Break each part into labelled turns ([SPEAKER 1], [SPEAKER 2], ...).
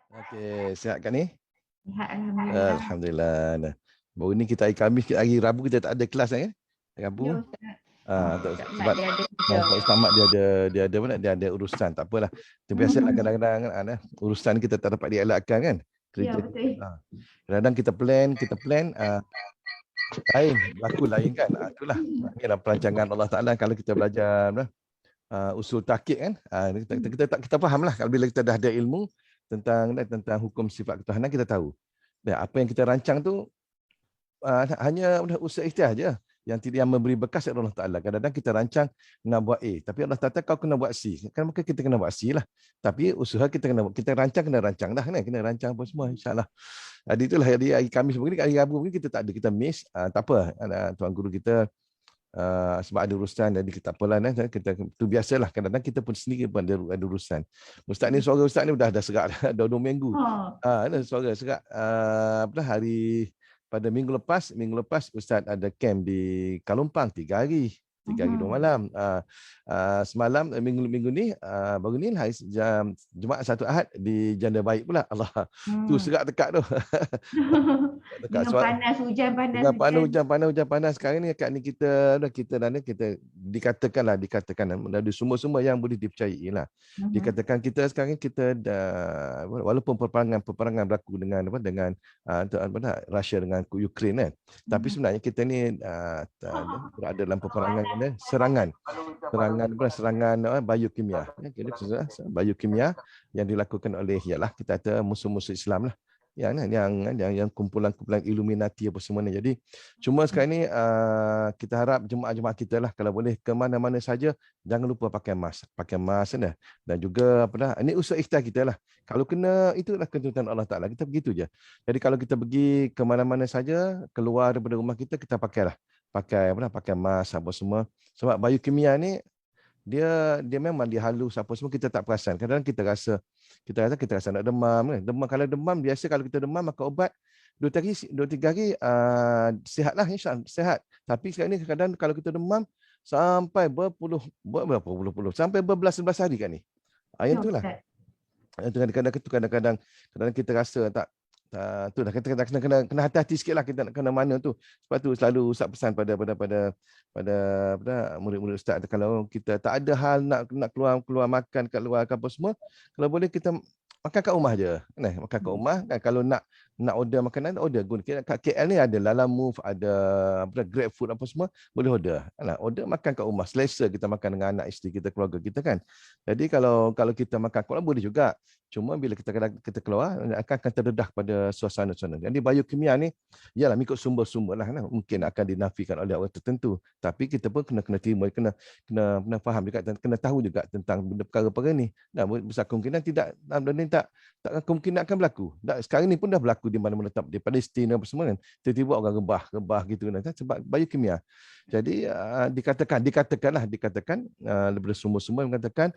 [SPEAKER 1] Okey, sihat kan ni?
[SPEAKER 2] Sihat alhamdulillah.
[SPEAKER 1] Alhamdulillah. Nah, baru ni kita hari Khamis, hari Rabu kita tak ada kelas kan?
[SPEAKER 2] Ya
[SPEAKER 1] Rabu.
[SPEAKER 2] Ustaz. Ustaz Mat
[SPEAKER 1] Sebab
[SPEAKER 2] dia ada kerja.
[SPEAKER 1] sebab Ustaz Mat dia ada apa nak? Dia ada urusan. Tak apalah. Itu biasalah kadang-kadang urusan kita tak dapat dielakkan kan?
[SPEAKER 2] Ya
[SPEAKER 1] Kerja.
[SPEAKER 2] betul.
[SPEAKER 1] Kadang-kadang kita plan lain, berlaku lain kan? Itulah maknanya perancangan Allah Taala kalau kita belajar usul tahqiq kan. Kita fahamlah kalau bila kita dah ada ilmu tentang hukum sifat ketuhanan kita tahu. Dan apa yang kita rancang tu hanya usaha ikhtiar je. Yang memberi bekas adalah Allah Taala. Kadang-kadang kita rancang nak buat A, tapi Allah Taala kau kena buat C. Kan maka kita kena buat C lah. Tapi usaha kita rancang dah kan. Kena rancang apa semua insya-Allah. Jadi itulah hari Khamis begini, hari Rabu begini kita tak ada, kita miss. Tak apa. Tuan guru kita sebab ada urusan jadi kita apalah kita tu biasalah kadang-kadang kita pun sendiri pun ada urusan. Ustaz ni suara ustaz ni dah serak dah 2 minggu. Ada suara serak pada minggu lepas ustaz ada camp di Kalumpang 3 hari. 3 hari 2 malam. Semalam minggu ni baru ni hari Jumaat Sabtu Ahad di Janda Baik pula. Allah. Tu serak dekat tu.
[SPEAKER 2] Dengan panas hujan
[SPEAKER 1] dengan hujan panas sekarang ni kat ni kita dikatakan dari semua yang boleh dipercayai lah. Dikatakan kita sekarang kita dah walaupun peperangan berlaku dengan Russia dengan Ukraine kan. Tapi sebenarnya kita ni berada dalam peperangan serangan biokimia. Biokimia yang dilakukan oleh kita kata musuh-musuh Islam lah. Yang kumpulan-kumpulan Illuminati apa semua ni. Jadi cuma sekarang ni kita harap jemaah-jemaah kita lah kalau boleh ke mana-mana saja jangan lupa pakai mask dah. Dan juga ini usaha ikhtiar kita lah. Kalau kena itulah ketentuan Allah Taala. Kita begitu je. Jadi kalau kita pergi ke mana-mana saja keluar daripada rumah kita pakailah. Pakai mask apa semua. Sebab biokimia ni dia memang dia halus apa semua kita tak perasan. Kadang-kadang kita rasa nak demam kan. Kalau demam biasa kalau kita demam makan ubat 2-3 hari sihatlah insya-Allah sihat. Tapi sekarang ni kadang kalau kita demam sampai berpuluh sampai berbelas-belas hari kan ni. Yang itulah. Kadang-kadang kita rasa tu dah kita kena hati-hati sikitlah kita nak kena mana tu. Sebab tu selalu Ustaz pesan pada murid-murid Ustaz kalau kita tak ada hal nak keluar makan kat luar apa semua, kalau boleh kita makan kat rumah je. Makan kat rumah kan kalau nak order makanan order guna kat KL ni ada Lalamove, ada GrabFood apa semua boleh order. Order makan kat rumah. Selesa kita makan dengan anak isteri kita keluarga kita kan. Jadi kalau kita makan kat rumah boleh juga. Cuma bila kita keluar akan terdedah pada suasana-suasana. Jadi biokimia ni ialah mengikut sumber-sumber lah. Mungkin akan dinafikan oleh orang tertentu. Tapi kita pun kena terima, kena faham juga dan kena tahu juga tentang perkara-perkara ni. Dan besar kemungkinan tak kemungkinan akan berlaku. Sekarang ni pun dah berlaku di mana-mana tempat di Palestin apa semua kan. Tiba-tiba orang rebah gitu kan sebab biokimia. Jadi dikatakan daripada sumber-sumber mengatakan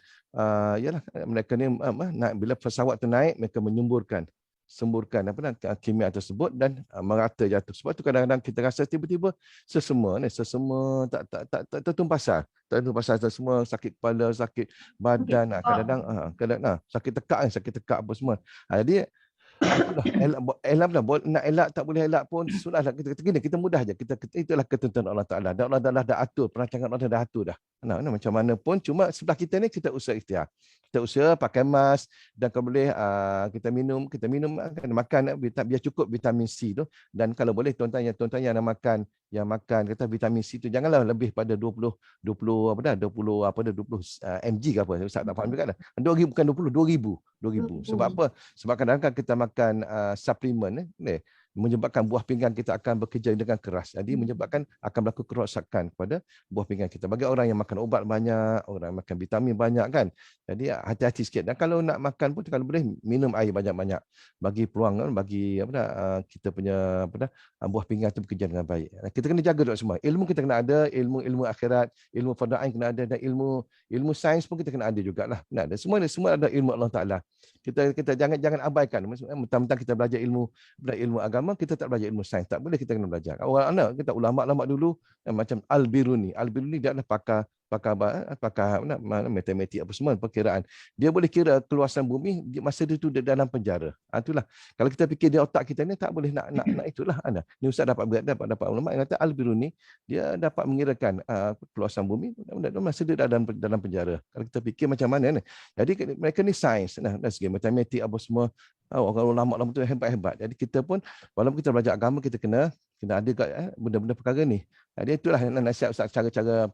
[SPEAKER 1] ialah mereka ni bila pesawat tu naik mereka semburkan kimia tersebut dan merata jatuh. Sebab tu kadang-kadang kita rasa tiba-tiba sesama tak tertumpasar semua sakit kepala, sakit badan, kadang-kadang sakit tekak apa semua. Jadi itulah nak elak tak boleh elak pun sudahlah kita mudah je itulah ketentuan Allah Taala. Dan Allah Taala dah atur, perancangan Allah dah atur dah. Macam mana pun cuma sebelah kita ni kita usaha ikhtiar. Kita usaha pakai mask dan kalau boleh kita minum makan biar cukup vitamin C tu dan kalau boleh tuan-tuan yang nak makan kata vitamin C tu janganlah lebih pada 20 mg ke apa. Ustaz tak faham juga dah. 2000 bukan 2000. Sebab apa? Sebab kadang-kadang kita makan suplemen menyebabkan buah pinggang kita akan bekerja dengan keras. Jadi menyebabkan akan berlaku kerosakan kepada buah pinggang kita. Bagi orang yang makan ubat banyak, orang yang makan vitamin banyak kan. Jadi hati-hati sikit. Dan kalau nak makan pun kalau boleh minum air banyak-banyak. Bagi peluang bagi kita punya buah pinggang itu bekerja dengan baik. Kita kena jaga dulu semua. Ilmu kita kena ada, ilmu akhirat, ilmu fardhu kena ada dan ilmu sains pun kita kena ada jugalah. Kena ada. Semua ada ilmu Allah Taala. Kita jangan abaikan. Mentang-mentang kita belajar ilmu agama, kita tak belajar ilmu sains. Tak boleh kita kena belajar. Orang kita ulama-ulama dulu macam Al-Biruni. Al-Biruni dia adalah pakar pakar matematik apa semua, perkiraan. Dia boleh kira keluasan bumi masa itu dalam penjara. Itulah. Kalau kita fikir di otak kita ni tak boleh nak itulah. Ni Ustaz dapat ulama yang kata Al-Biruni dia dapat mengirakan keluasan bumi masa dia dalam penjara. Kalau kita fikir macam mana ni. Jadi mereka ni sains dari segi matematik apa semua. Orang ulama tu hebat-hebat. Jadi kita pun walaupun kita belajar agama kita kena ada benda-benda perkara ni. Jadi itulah nasihat Ustaz cara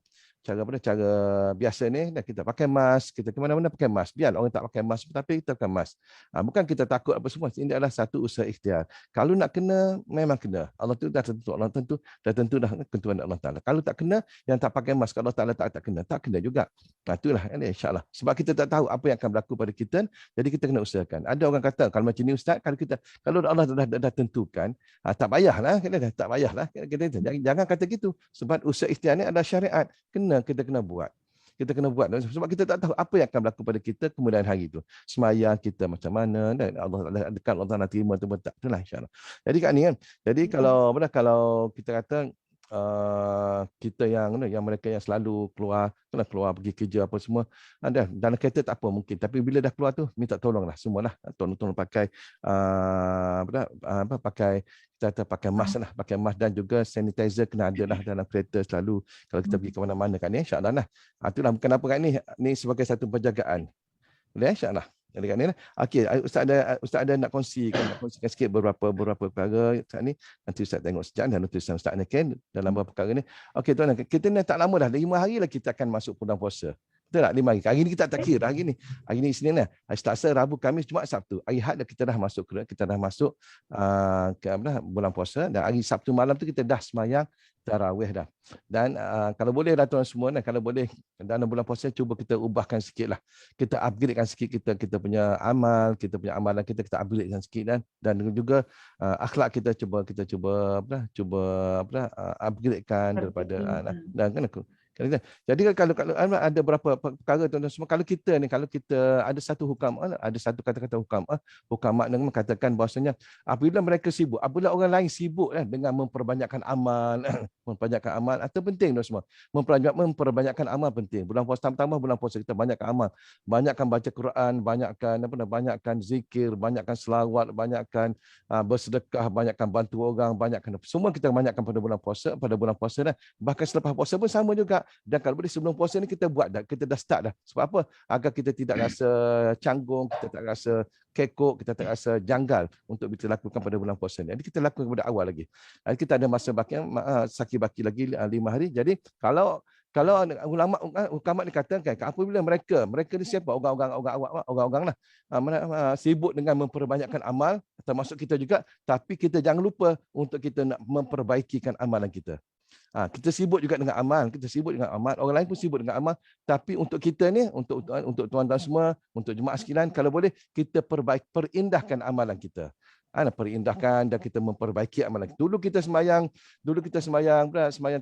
[SPEAKER 1] biasa ni kita pakai mask, kita ke mana-mana pakai mask. Biar orang tak pakai mask tapi kita pakai mask. Bukan kita takut apa semua. Ini adalah satu usaha ikhtiar. Kalau nak kena memang kena. Allah tu dah tentu, dah tentu dah ketentuan Allah Taala. Kalau tak kena yang tak pakai mask Allah Taala tak kena juga. Itulah insya-Allah. Sebab kita tak tahu apa yang akan berlaku pada kita, jadi kita kena usahakan. Ada orang kata kalau macam ni Ustaz, kalau Allah dah tentukan, tak payahlah, tak payahlah. Jangan kata gitu. Sebab usaha ikhtiar ni adalah syariat. Kita kena buat. Kita kena buat sebab kita tak tahu apa yang akan berlaku pada kita kemudian hari itu. Sembahyang kita macam mana dan Allah Taala terima atau tak, itulah insya-Allah. Jadi kat ni kan. Jadi kalau kita kata kita yang mereka yang selalu keluar pergi kerja apa semua dalam kereta tak apa mungkin, tapi bila dah keluar tu minta tolonglah semualah, tolong pakai pakai mask lah, pakai mask dan juga sanitizer kena ada lah dalam kereta selalu kalau kita pergi ke mana-mana kan ni, insya-Allah lah. Itulah kenapa kan ni sebagai satu penjagaan. Boleh insya-Allah. Jadi kat ni lah. Okey, Ustaz ada nak kongsikan sikit beberapa perkara Ustaz ni. Nanti Ustaz tengok sekejap dan tulisan Ustaz ni kan dalam beberapa perkara ni. Okey tuan, kita ni tak lama dah, 5 hari lah kita akan masuk bulan puasa. Betul tak? 5 hari. Hari ni kita tak kira hari ni. Hari ni Isnin lah. Hari Selasa, Rabu, Khamis, Jumaat, Sabtu. Hari Ahad kita dah masuk ke bulan puasa dan hari Sabtu malam tu kita dah semayang tarawih dah. Dan kalau boleh lah tuan semua, kalau boleh dalam bulan puasa cuba kita ubahkan sikit lah. Kita upgradekan sikit kita punya amal, kita punya amalan kita upgradekan sikit dan juga akhlak kita cuba upgradekan daripada dan kan aku. Jadi kalau ada berapa perkara tuan-tuan semua, kalau kita ada satu kata-kata hukam makna mengatakan bahawasanya apabila mereka sibuk, apabila orang lain sibuk dengan memperbanyakkan amal atau penting tuan semua, memperbanyakkan amal penting. Bulan puasa tambah bulan puasa kita banyakkan amal, banyakkan baca Quran, banyakkan zikir, banyakkan selawat, banyakkan bersedekah, banyakkan bantu orang, banyakkan semua kita banyakkan pada bulan puasa dah. Bahkan selepas puasa pun sama juga. Dan kalau boleh sebelum puasa ni kita buat dah, kita dah start dah. Sebab apa? Agar kita tidak rasa canggung, kita tak rasa kekok, kita tak rasa janggal untuk kita lakukan pada bulan puasa ni. Jadi kita lakukan pada awal lagi. Kita ada masa baki lagi 5 hari. Jadi kalau ulama dikatakan apabila mereka ni siapa orang-orang lah sibuk dengan memperbanyakkan amal, termasuk kita juga, tapi kita jangan lupa untuk kita nak memperbaikikan amalan kita. Kita sibuk juga dengan amal, orang lain pun sibuk dengan amal, tapi untuk kita ni, untuk tuan-tuan semua, untuk jemaah sekalian, kalau boleh kita perindahkan amalan kita. Perindahkan dan kita memperbaiki amalan. Dulu kita sembahyang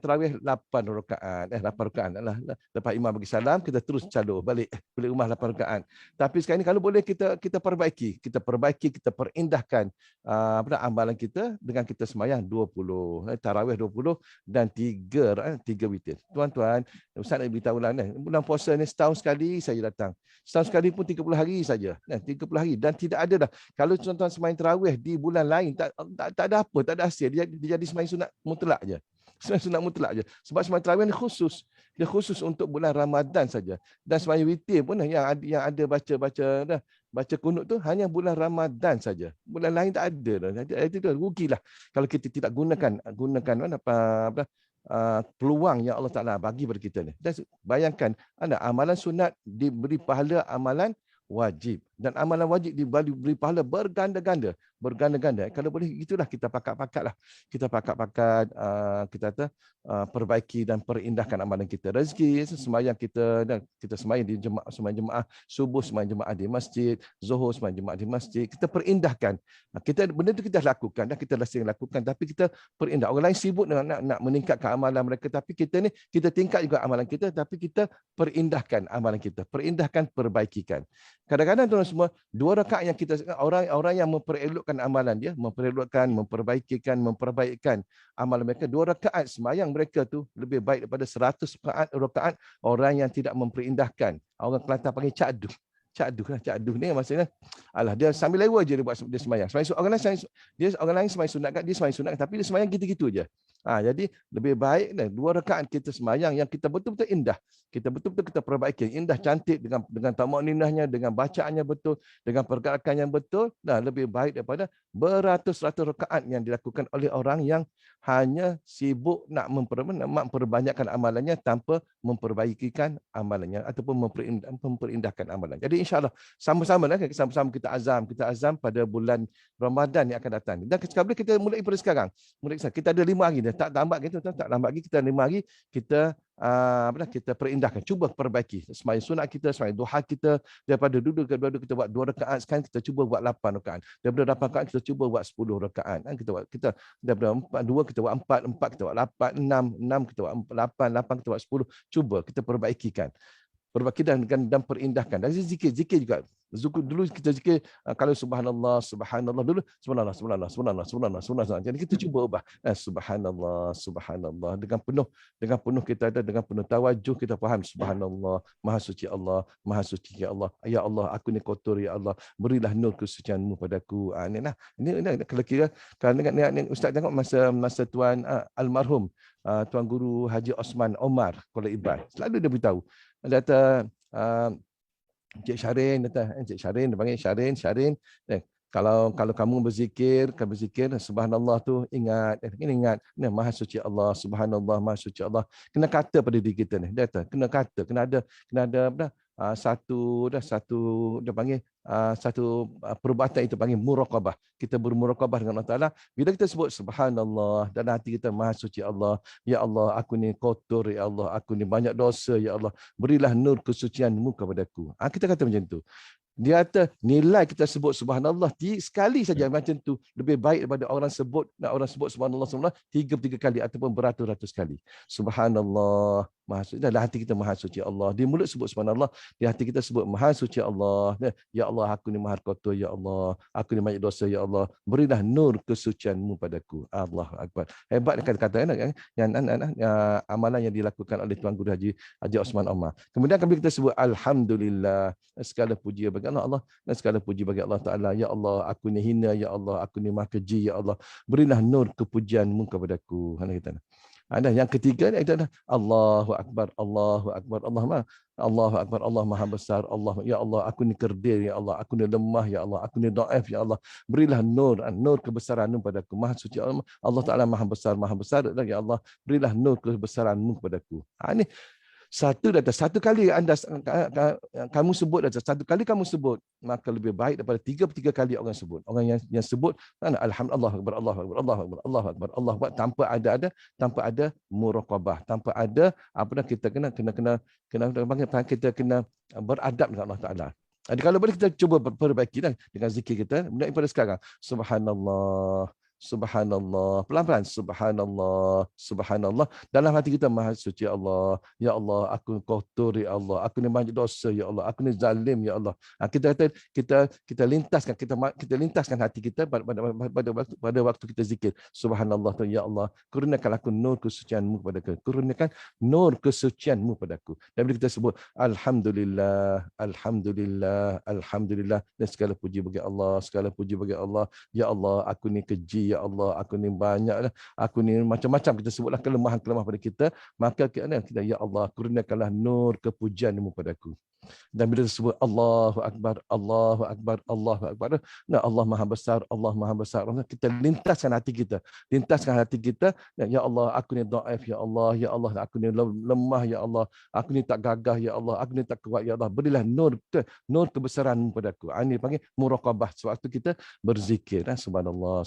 [SPEAKER 1] tarawih 8 rakaat. 8 rakaat lah. Lepas imam bagi salam, kita terus calur balik rumah 8 rakaat. Tapi sekarang ni kalau boleh kita perbaiki, kita perindahkan amalan kita dengan kita sembahyang 20, tarawih 20 dan 3 witir. Tuan-tuan, Ustaz nak beritahu lah bulan puasa ni setahun sekali saya datang. Setahun sekali pun 30 hari saja. 30 hari dan tidak ada dah. Kalau tuan-tuan sembahyang tarawih di bulan lain tak ada apa, tak ada hasil, dia jadi sembahyang sunat mutlak je. Sebab sembahyang tarawih ni khusus. Dia khusus untuk bulan Ramadan saja. Dan sembahyang witir pun yang ada baca kunut tu hanya bulan Ramadan saja. Bulan lain tak ada dah. Jadi itu rugilah kalau kita tidak gunakan peluang yang Allah Taala bagi pada kita ni. Dan bayangkan amalan sunat diberi pahala amalan wajib dan amalan wajib diberi pahala berganda-ganda. Kalau boleh itulah kita pakat-pakat kita perbaiki dan perindahkan amalan kita. Rezeki sembahyang kita sembahyang di jemaah subuh, sembahyang jemaah di masjid, zuhur sembahyang jemaah di masjid, kita perindahkan. Benda tu kita lakukan dan kita sering lakukan, tapi kita perindah. Orang lain sibuk dengan nak meningkatkan amalan mereka, tapi kita ni kita tingkat juga amalan kita, tapi kita perindahkan amalan kita, perindahkan, perbaikikan. Kadang-kadang tuan semua, 2 rakaat yang kita orang yang memperelokkan amalan dia, memperbaikkan amalan mereka, 2 rakaat sembahyang mereka tu lebih baik daripada 100 rakaat orang yang tidak memperindahkan. Orang Kelantan panggil cakdu. Cakdu ni maksudnya alah dia sambil lewa je dia buat dia sembahyang. Orang lain sembahyang sunat kan, dia sembahyang sunat tapi dia sembahyang gitu-gitu je. Jadi lebih baik 2 rakaat kita sembahyang yang kita betul-betul indah. Kita betul-betul kita perbaiki indah cantik dengan tamak-ninahnya, dengan bacaannya betul, dengan pergerakan yang betul, lebih baik daripada beratus-ratus rakaat yang dilakukan oleh orang yang hanya sibuk nak memperbanyakkan amalannya tanpa memperbaikikan amalannya ataupun memperindahkan amalan. Jadi insya-Allah sama-sama kita azam pada bulan Ramadan yang akan datang. Dan sekali kita mulai pada sekarang. Kita ada 5 hari dah. Tak lambat gitu, tak lambat lagi kita 5 hari kita kita perindahkan, cuba perbaiki sembahyang sunat kita, sembahyang duha kita, daripada duduk kita buat 2 rakaat, sekarang kita cuba buat 8 rakaat, daripada 8 rakaat kita cuba buat 10 rakaat, kita daripada 2 kita buat 4 kita buat 8, 6 kita buat 8 kita buat 10, cuba kita perbaikikan dan perindahkan. Dan zikir juga. Dulu kita zikir kalau subhanallah dulu subhanallah. Jadi kita cuba ubah subhanallah dengan penuh kita ada dengan penuh tawajuh kita faham subhanallah maha suci Allah ya Allah aku ni kotor ya Allah berilah nur kesucianmu padaku. Ini kalau kira kalau ustaz tengok masa tuan almarhum tuan guru Haji Osman Omar Kuala Iban selalu dia beritahu dia kata Encik Syarin, dia panggil Syarin. Kalau kamu berzikir subhanallah tu ingat maha suci Allah, subhanallah maha suci Allah. Kena kata pada diri kita ni. Dia kata kena ada satu dia panggil satu perbuatan itu panggil muraqabah. Kita bermuraqabah dengan Allah Taala. Bila kita sebut subhanallah dan hati kita maha suci Allah, ya Allah aku ni kotor ya Allah, aku ni banyak dosa ya Allah, berilah nur kesucianmu kepadaku. Kita kata macam tu. Dia kata nilai kita sebut subhanallah sekali saja macam tu lebih baik daripada orang sebut subhanallah 3 kali ataupun beratus-ratus kali. Subhanallah maha suci. Dalam hati kita maha suci Allah. Di mulut sebut subhanallah, di hati kita sebut maha suci Allah. Ya Allah aku ni maha kotor ya Allah, aku ni banyak dosa ya Allah, berilah nur kesucianmu padaku. Allahu akbar. Hebat kata-kata yang amalan yang dilakukan oleh Tuan Guru Haji Osman Omar. Kemudian kami kita sebut alhamdulillah, segala puji bagi Allah dan segala puji bagi Allah Taala. Ya Allah aku ni hina ya Allah, aku ni maha keji ya Allah, berilah nur kepujianmu kepadaku. Yang ketiga itu adalah Allahu akbar Allah maha besar Allah ya Allah aku ni kerdil ya Allah, aku ni lemah ya Allah, aku ni dhaif ya Allah, berilah nur kebesaranmu padaku. Maha suci Allah Taala maha besar ya Allah, berilah nur kebesaranmu padaku. Ini satu kali kamu sebut, kamu sebut, maka lebih baik daripada 3 kali orang sebut. Orang yang sebut alhamdulillah Allahu akbar tanpa ada muraqabah, tanpa ada kita kena beradab dengan Allah Taala. Jadi kalau boleh kita cuba perbaiki dengan zikir kita mulai pada sekarang. Subhanallah, pelan-pelan subhanallah dalam hati kita maha suci Allah ya Allah aku kotor ya Allah, aku ni banyak dosa ya Allah, aku ni zalim ya Allah. Kita lintaskan hati kita pada waktu kita zikir subhanallah ya Allah, kurniakanlah aku nur kesucianmu padaku, kurniakan nur kesucianmu padaku. Dan bila kita sebut alhamdulillah dan segala puji bagi Allah ya Allah aku ni keji ya Allah, aku ni banyak, aku ni macam-macam kita sebutlah kelemahan-kelemahan pada kita, maka kita ya Allah kurniakanlah nur kepujianmu padaku. Dan bila disebut Allahu akbar Allah maha besar kita lintaskan hati kita ya Allah aku ni dhaif ya Allah aku ni lemah ya Allah, aku ni tak gagah ya Allah, aku ni tak kuat ya Allah, berilah nur kebesaranmu padaku. Ini panggil muraqabah sewaktu kita berzikir. Subhanallah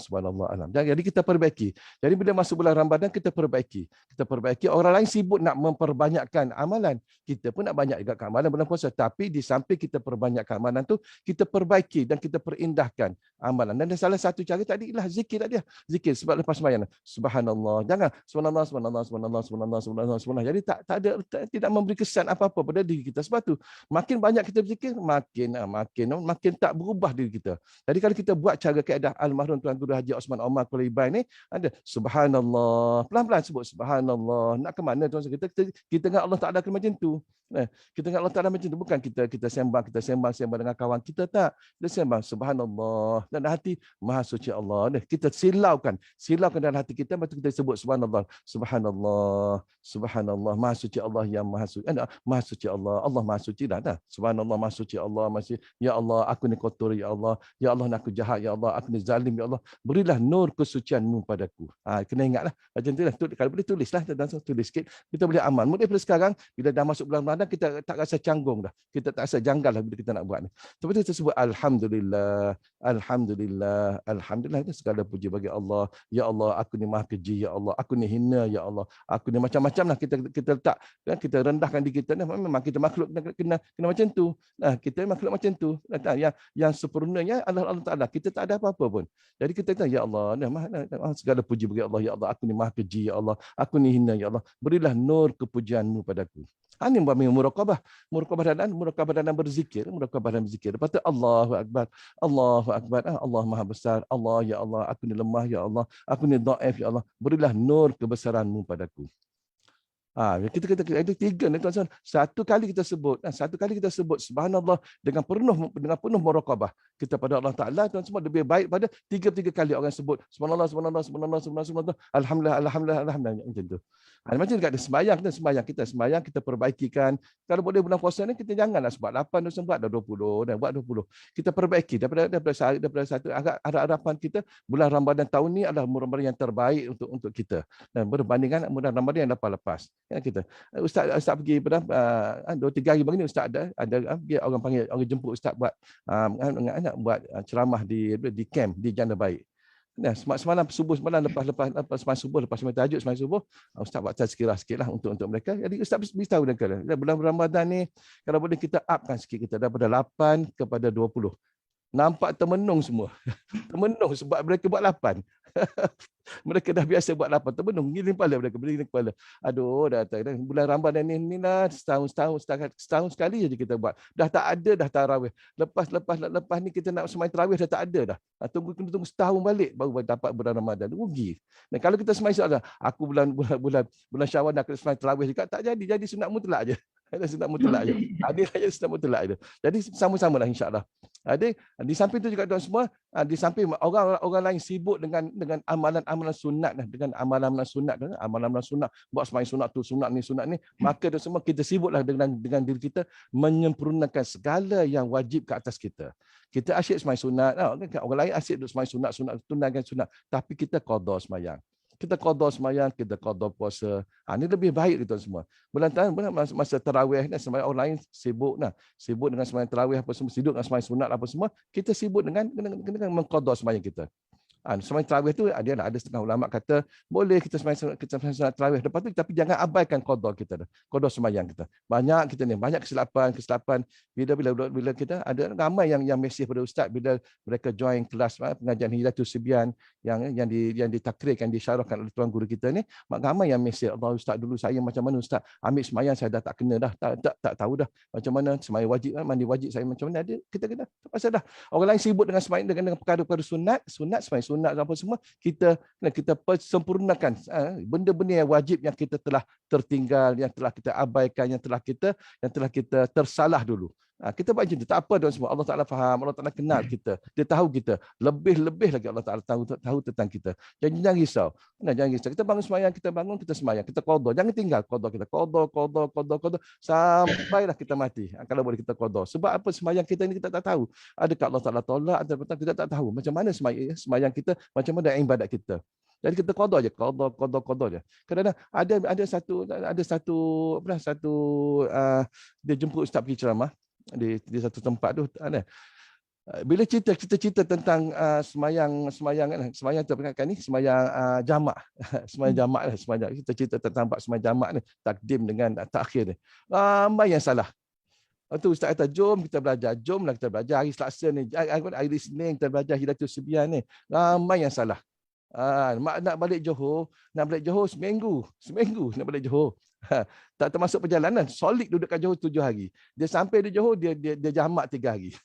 [SPEAKER 1] alam. Jadi kita perbaiki. Jadi bila masuk bulan Ramadan kita perbaiki. Kita perbaiki. Orang lain sibuk nak memperbanyakkan amalan. Kita pun nak banyak juga amalan bulan puasa. Tapi di samping kita perbanyakkan amalan tu, kita perbaiki dan kita perindahkan amalan. Dan salah satu cara tadi ialah zikir tadi. Zikir sebab lepas sembahyang. Subhanallah. Jangan subhanallah, subhanallah, subhanallah, subhanallah, subhanallah, subhanallah. Jadi tidak memberi kesan apa-apa pada diri kita. Sebab tu makin banyak kita berzikir, makin tak berubah diri kita. Jadi kalau kita buat cara kaedah almarhum Tuan Guru Haji Osman Omar Kulibai ni, ada subhanallah, pelan-pelan sebut subhanallah. Nak ke mana tuan? Kita dengan Allah Taala kena macam tu. Kita dengan Allah Taala macam tu, bukan kita sembang dengan kawan kita, tak. Kita sembang subhanallah dan hati maha suci Allah. Kita silaukan dalam hati kita, lepas tu kita sebut subhanallah, subhanallah, subhanallah, maha suci Allah yang maha suci. Maha suci Allah, Allah maha suci dah. Subhanallah, maha suci Allah, masih ya Allah, aku ni kotor ya Allah, ya Allah aku jahat ya Allah, aku ni zalim ya Allah, berilah nur kesucianmu padaku. Kena ingatlah macam tu lah. Kalau boleh tulislah, tulis sikit, kita boleh amal. Mungkin daripada sekarang bila dah masuk bulan Ramadan kita tak rasa canggung dah, kita tak rasa janggal lah bila kita nak buat ni. Sebab tu kita sebut alhamdulillah, alhamdulillah, alhamdulillah, segala puji bagi Allah. Ya Allah, aku ni maha keji ya Allah, aku ni hina ya Allah, aku ni macam-macam lah kita letak, kan, kita rendahkan diri kita. Memang kita makhluk kena macam tu. Kita makhluk macam tu. Yang sempurnanya adalah Allah Taala. Kita tak ada apa-apa pun. Jadi kita kata ya Allah, segala puji bagi Allah ya Allah, aku ni maha keji ya Allah, aku ni hina ya Allah, berilah nur kepujianmu padaku. Ini muraqabah dalam berzikir, Lepas tu Allahu Akbar, Allahu Akbar, Allah Maha Besar, Allah ya Allah, aku ni lemah ya Allah, aku ni dhaif ya Allah, berilah nur kebesaranmu padaku. Kita ada tiga ni tuan-tuan. Satu kali kita sebut subhanallah dengan penuh muraqabah kita pada Allah Taala, tuan semua, lebih baik pada tiga kali orang sebut subhanallah, subhanallah, subhanallah, subhanallah, alhamdulillah, alhamdulillah, alhamdulillah, macam tu. Macam dekat kita sembahyang, kita perbaikikan. Kalau boleh bulan puasa ni kita janganlah sebut 8 dosa, buat 20 dan buat 20. Kita perbaiki daripada satu harapan kita bulan Ramadan tahun ni adalah Ramadan yang terbaik untuk kita dan berbandingan bulan Ramadan yang lepas. Kita Ustaz pergi pada 2-3 hari begini, Ustaz ada dia orang panggil, orang jemput Ustaz buat ceramah di camp di Janda Baik. Semalam subuh, lepas subuh, lepas tahajud semalam subuh, Ustaz buat tazkirah sikitlah untuk mereka. Jadi Ustaz beritahu mereka bulan Ramadan ni kalau boleh kita upkan sikit kita daripada 8 kepada 20. Nampak termenung semua. Termenung sebab mereka buat 8. Mereka dah biasa buat 8, termenung, giling kepala. Aduh, dah bulan Ramadan ni lah setahun sekali saja kita buat. Dah tak ada dah tarawih. Lepas ni kita nak semai tarawih dah tak ada dah. Tunggu setahun balik baru dapat bulan Ramadan. Rugi. Dan kalau kita semai soalan, aku bulan Syawal nak semai tarawih juga, tak jadi sunat mutlak aje. Ada sunat mutlak aje. Ada saja sunat mutlak aje. Jadi sama-samalah insya-Allah. Ada di samping tu juga tuan semua, di samping orang lain sibuk dengan amalan sunat, dengan amalan sunat, buat sembahyang sunat tu, sunat ni, maka tuan semua kita sibuklah dengan diri kita menyempurnakan segala yang wajib ke atas kita. Kita asyik sembahyang sunat, orang lain asyik duk sembahyang sunat, tunaikan sunat, tapi kita qada sembahyang. Kita qada sembahyang, kita qada puasa. Ini lebih baik tuan semua. Bulan masa tarawih ni sembahyang orang lain sibuk dengan sembahyang tarawih apa semua, sibuk dengan sembahyang sunat apa semua, kita sibuk dengan mengqada sembahyang kita. Sembahyang tarawih tu ada setengah ulama kata boleh kita sembahyang sunat tarawih lepas tu, tapi jangan abaikan qada kita, qada sembahyang kita. Banyak kesilapan bila kita ada ramai yang mesej pada ustaz bila mereka join kelas pengajian Hidayatus Sibyan yang ditakrirkan, disyarahkan oleh tuan guru kita ni, ramai yang mesej, Allah ustaz, dulu saya macam mana ustaz, ambil sembahyang saya dah tak kena dah, tak tahu dah macam mana sembahyang wajib, mandi wajib saya macam mana, kita kena terpaksa dah. Orang lain sibuk dengan sembahyang dengan perkara-perkara sunat sembahyang sunat apa semua, kita sempurnakan benda-benda yang wajib yang kita telah tertinggal, yang telah kita abaikan, yang telah kita tersalah dulu. Kita buat macam tu, tak apa tuan semua. Allah Taala faham, Allah Taala kenal kita, dia tahu kita, lebih lagi Allah Taala tahu tentang kita. Jadi jangan risau. Kita bangun sembahyang, kita sembahyang, kita qada, jangan tinggal qada kita, qada sampailah kita mati. Kalau boleh kita qada. Sebab apa, sembahyang kita ni kita tak tahu adakah Allah Taala tolak atau kita tak tahu macam mana sembahyang kita, macam mana ibadat kita. Jadi kita qada je. Kadang-kadang ada satu dia jemput ustaz pergi ceramah di satu tempat tu, Bila cerita tentang semayang tu kan ni semayang jamak semayang jamak lah kita cerita tentang semayang jamak ni takdim dengan takhir ni ramai yang salah. Lepas tu ustaz kata jomlah kita belajar hari Selasa ni hari Isnin kita belajar Hidayatul Subian ni ramai yang salah. Mak nak balik Johor seminggu nak balik Johor. Tak termasuk perjalanan, solid duduk kat Johor 7 hari. Dia sampai di Johor dia jamak 3 hari.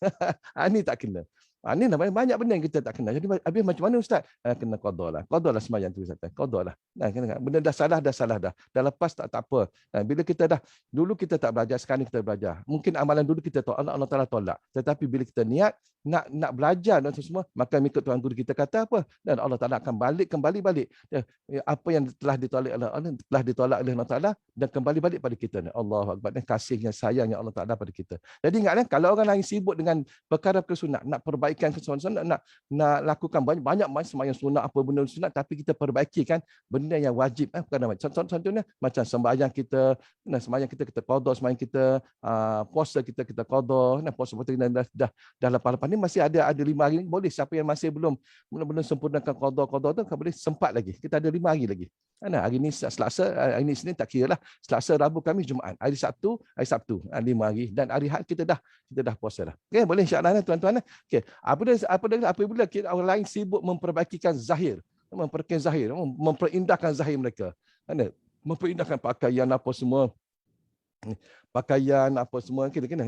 [SPEAKER 1] Ini tak kena. Ini banyak benda yang kita tak kena. Jadi habis macam mana ustaz? Kena qada lah. Qada lah sembahyang tu ustaz. Qada lah. Benda dah salah dah. Dah lepas tak apa. Bila kita dulu kita tak belajar, sekarang kita belajar. Mungkin amalan dulu kita tolak, Allah Taala tolak. Tetapi bila kita niat nak belajar dan semua, maka mengikut Tuhan Guru kita kata apa? Dan Allah Taala akan kembali balik. Apa yang telah ditolak oleh Allah, telah ditolak oleh Allah Taala dan kembali balik pada kita. Allahu Akbar. Kasihnya, sayangnya Allah Taala pada kita. Jadi ingatlah kalau orang lain sibuk dengan perkara kesunat, nak perbaikan kesunat, nak lakukan banyak sembahyang sunat, apa benda sunat, tapi kita perbaikikan benda yang wajib. Contohnya macam sembahyang kita, sembahyang kita qada, sembahyang kita, puasa kita qada, puasa kita dah lepas ni masih ada 5 hari ni, boleh siapa yang masih belum sempurnakan qada tu boleh sempat lagi. Kita ada 5 hari lagi. Hari ni Selasa, hari ni Isnin tak kira lah. Selasa, Rabu, Khamis, Jumaat. Hari Sabtu, 5 hari dan hari Ahad kita dah puasa dah. Okey, boleh insya-Allah tuan-tuan. Okey, apabila kita orang lain sibuk memperbaikikan zahir, memperindahkan zahir mereka. Memperindahkan pakaian apa semua. Kita kena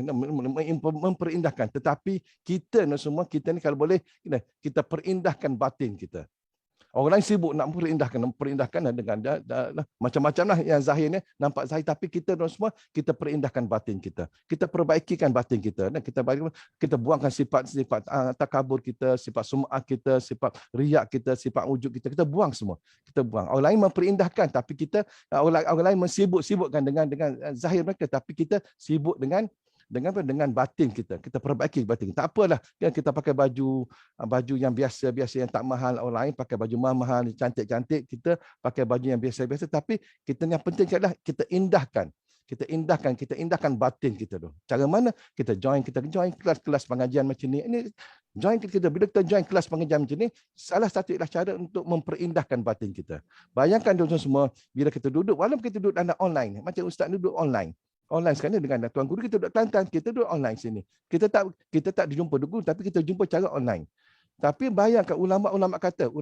[SPEAKER 1] memperindahkan, tetapi kita ni kalau boleh kita perindahkan batin kita. Orang lain sibuk nak perindahkan dengan macam-macam lah yang zahirnya nampak zahir, tapi kita semua kita perindahkan batin kita. Kita perbaikikan batin kita dan kita buangkan sifat-sifat takabur kita, sifat sum'ah kita, sifat riak kita, sifat wujud kita buang semua. Kita buang. Orang lain memperindahkan, tapi orang lain sibukkan dengan zahir mereka, tapi kita sibuk dengan batin kita perbaiki batin. Tak apalah kita pakai baju yang biasa yang tak mahal, orang lain pakai baju mahal cantik, kita pakai baju yang biasa, tapi yang penting adalah kita indahkan batin kita tu. Cara mana? Kita join kelas pengajian macam ni. Bila kita join kelas pengajian macam ni, salah satu ialah cara untuk memperindahkan batin kita. Bayangkan tuan-tuan semua, bila kita duduk, walaupun kita duduk dalam online, macam ustaz duduk online sekarang dengan Tuan Guru, kita duduk Kelantan, kita duduk online sini. Kita tak dijumpa guru, tapi kita jumpa cara online. Tapi bayangkan ulama-ulama kata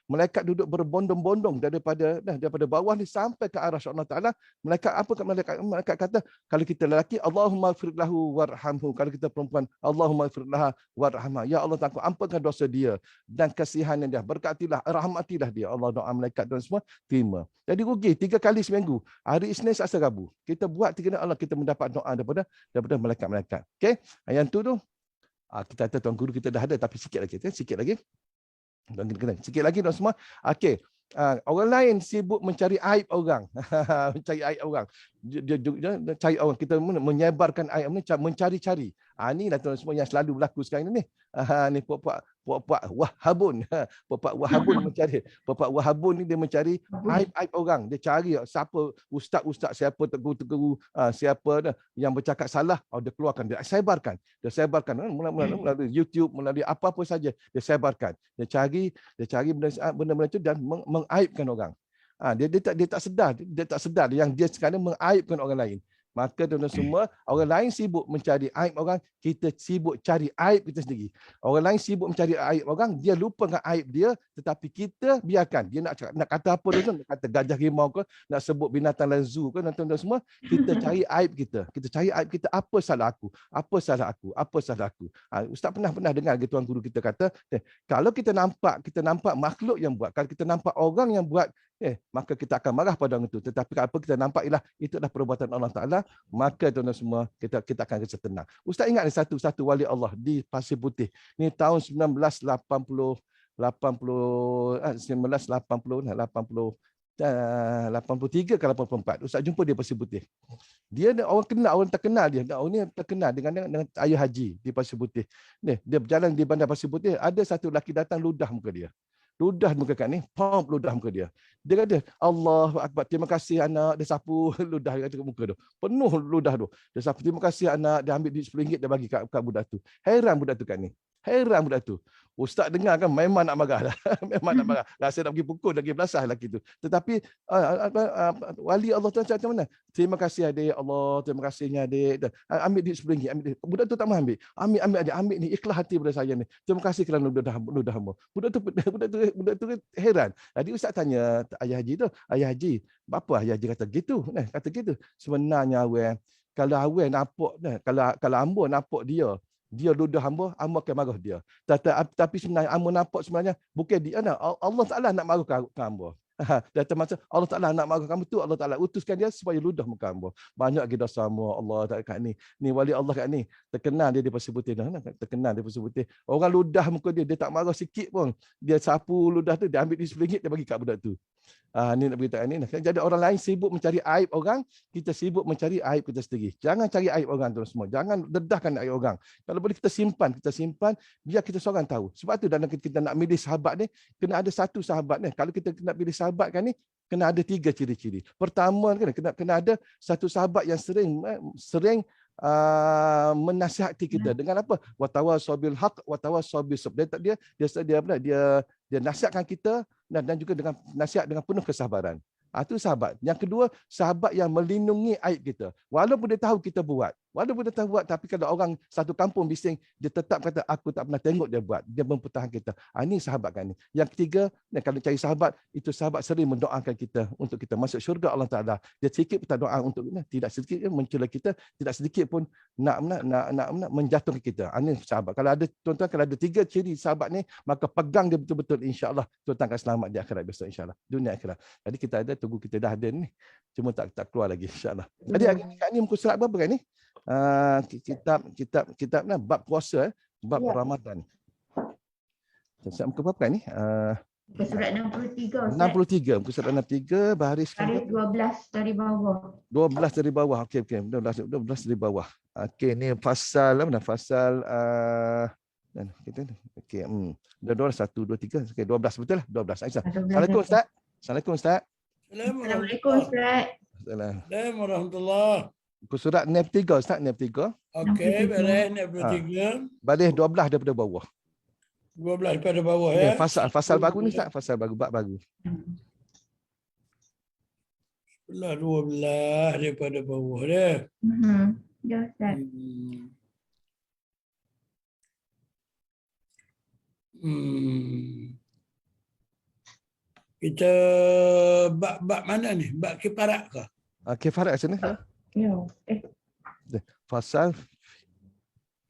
[SPEAKER 1] malaikat duduk berbondong-bondong daripada bawah ni sampai ke arah Allah Taala. Malaikat kata, kalau kita lelaki, Allahumma ighfir lahu warhamhu. Kalau kita perempuan, Allahumma ighfir laha warhamha. Ya Allah, ampunkan dosa dia dan kasihannya dia. Berkatilah, rahmatilah dia. Allah doa malaikat dan semua terima. Jadi rugi 3 kali seminggu. Hari Isnin, Selasa, Rabu. Kita buat 3 Allah, kita mendapat doa daripada malaikat-malaikat. Okey? Yang tu kita kata Tuan Guru kita dah ada, tapi sikit lagi. Sikit lagi tuan semua. Okey. Orang lain sibuk mencari aib orang. Dia cari orang. Kita menyebarkan aib, mencari-cari. Inilah tuan semua yang selalu berlaku sekarang ni. Ni puak-puak Wahabun. Puak-puak Wahabun ni dia mencari aib orang. Dia cari siapa ustaz-ustaz, siapa tegur-tegur, siapa yang bercakap salah, dia keluarkan, dia sebarkan melalui YouTube, melalui apa-apa saja dia sebarkan. Dia cari benda-benda itu dan mengaibkan orang. Dia tak sedar yang dia sekarang mengaibkan orang lain. Maka tuan-tuan semua, orang lain sibuk mencari aib orang, kita sibuk cari aib kita sendiri. Orang lain sibuk mencari aib orang, dia lupa dengan aib dia, tetapi kita biarkan. Dia nak kata apa tu, nak kata gajah rimau ke, nak sebut binatang dalam zoo ke, tuan-tuan semua, kita cari aib kita. Kita cari aib kita, apa salah aku. Ustaz pernah dengar Tuan Guru kita kata, kalau kita nampak makhluk yang buat, kalau kita nampak orang yang buat, maka kita akan marah pada orang itu. Tetapi apa kita nampak ialah itu adalah perbuatan Allah Taala, maka tuan-tuan semua kita akan rasa tenang. Ustaz ingat satu wali Allah di Pasir Putih. Ni tahun 1983 ke 84. Ustaz jumpa dia Pasir Putih. Dia orang terkenal dia. Orang ni terkenal dengan Ayah Haji di Pasir Putih. Dia berjalan di bandar Pasir Putih, ada satu lelaki datang ludah muka dia. ludah muka kat ni, pom ludah muka dia. Dia kata, Allahu Akbar, terima kasih anak. Dia sapu ludah dia kata kat muka tu. Penuh ludah tu. Dia sapu, terima kasih anak. Dia ambil duit RM10 dia bagi kat budak tu. Heran budak tu kat ni. Heran budak tu. Ustaz dengar kan memang nak marah lah. Memang nak marah. Rasa nak pergi pukul lagi belasah lelaki tu. Tetapi wali Allah tu macam mana? Terima kasih adik Allah, terima kasihnya adik. Ambil duit RM10, ambil duit. Budak tu tak mahu ambil. Ambil adik, ambil ni, ikhlas hati pada saya ni. Terima kasih kerana ludah hamba. Budak tu heran. Jadi ustaz tanya ayah haji tu, ayah haji, apa ayah haji kata gitu? Kata gitu. Sebenarnya awal kalau awal nampak kalau hamba nampak dia ludah hamba akan marah dia. Tapi sebenarnya hamba nampak sebenarnya bukan dia, Allah Taala nak marah ke hamba. Dan termasuk Allah Taala nak marah kamu tu, Allah Taala utuskan dia supaya ludah muka hamba. Banyak kita sama Allah Taala kat ni. Ni wali Allah kat ni. Terkenal dia pasal dah. Terkenal dia pasal putih. Orang ludah muka dia tak marah sikit pun. Dia sapu ludah tu, dia ambil RM10 dia bagi kat budak tu. Ni nak beritahu ni. Jadi orang lain sibuk mencari aib orang, kita sibuk mencari aib kita sendiri. Jangan cari aib orang tu semua. Jangan dedahkan aib orang. Kalau boleh kita simpan biar kita seorang tahu. Sebab tu dalam kita nak milih sahabat ni, kena ada satu sahabat ni. Kalau kita nak pilih sahabat kan ni, kena ada 3 ciri-ciri. Pertama kena ada satu sahabat yang sering menasihati kita dengan apa? Watawasau bil haq, watawasau bis sabr. Dia nasihatkan kita dan juga dengan nasihat dengan penuh kesabaran. Itu sahabat. Yang kedua, sahabat yang melindungi aib kita. Walaupun dia tahu kita buat. Tapi kalau orang satu kampung bising, dia tetap kata, aku tak pernah tengok dia buat. Dia mempertahankan kita. Ini sahabat kan ni. Yang ketiga, kalau cari sahabat, itu sahabat sering mendoakan kita untuk kita masuk syurga Allah Ta'ala. Dia sedikit pun doa untuk kita. Tidak sedikit mencela kita. Tidak sedikit pun nak menjatuhkan kita. Ini sahabat. Kalau ada, tuan-tuan, kalau ada 3 ciri sahabat ni, maka pegang dia betul-betul, insya-Allah tuan-tuan akan selamat di akhirat besok, insya-Allah. Dunia akhirat. Jadi kita ada, tunggu kita dah ada ni. Cuma tak keluar lagi, insya-Allah. Jadi hari ni muka surat berapa kan ni? Kitab bab puasa, bab Ramadan. Siap muka berapa ni?
[SPEAKER 2] Muka surat 63.
[SPEAKER 1] 63, muka surat 63 baris
[SPEAKER 2] 12 dari bawah.
[SPEAKER 1] 12 dari bawah. Okey, 12 dari bawah. Okey, ni fasal mana? Fasal kita okey, dah 1 2 3. Okey, 12 betul lah, 12. Aisyah. Assalamualaikum Ustaz. Assalamualaikum Ustaz.
[SPEAKER 2] Assalamualaikum Ustaz.
[SPEAKER 3] Assalamualaikum warahmatullahi.
[SPEAKER 1] Muka surat 63 Ustaz, 63.
[SPEAKER 3] Okey, beres 63.
[SPEAKER 1] Baris 12 daripada bawah.
[SPEAKER 3] 12 daripada bawah ya.
[SPEAKER 1] Fasal baru ni Ustaz, fasal baru, bab baru.
[SPEAKER 3] Sebelah 12 daripada bawah dia.
[SPEAKER 2] Ya Ustaz.
[SPEAKER 3] Kita bab mana ni? Bab kifarat ke?
[SPEAKER 1] Kifarat kat sini.
[SPEAKER 2] Ya.
[SPEAKER 1] Fasal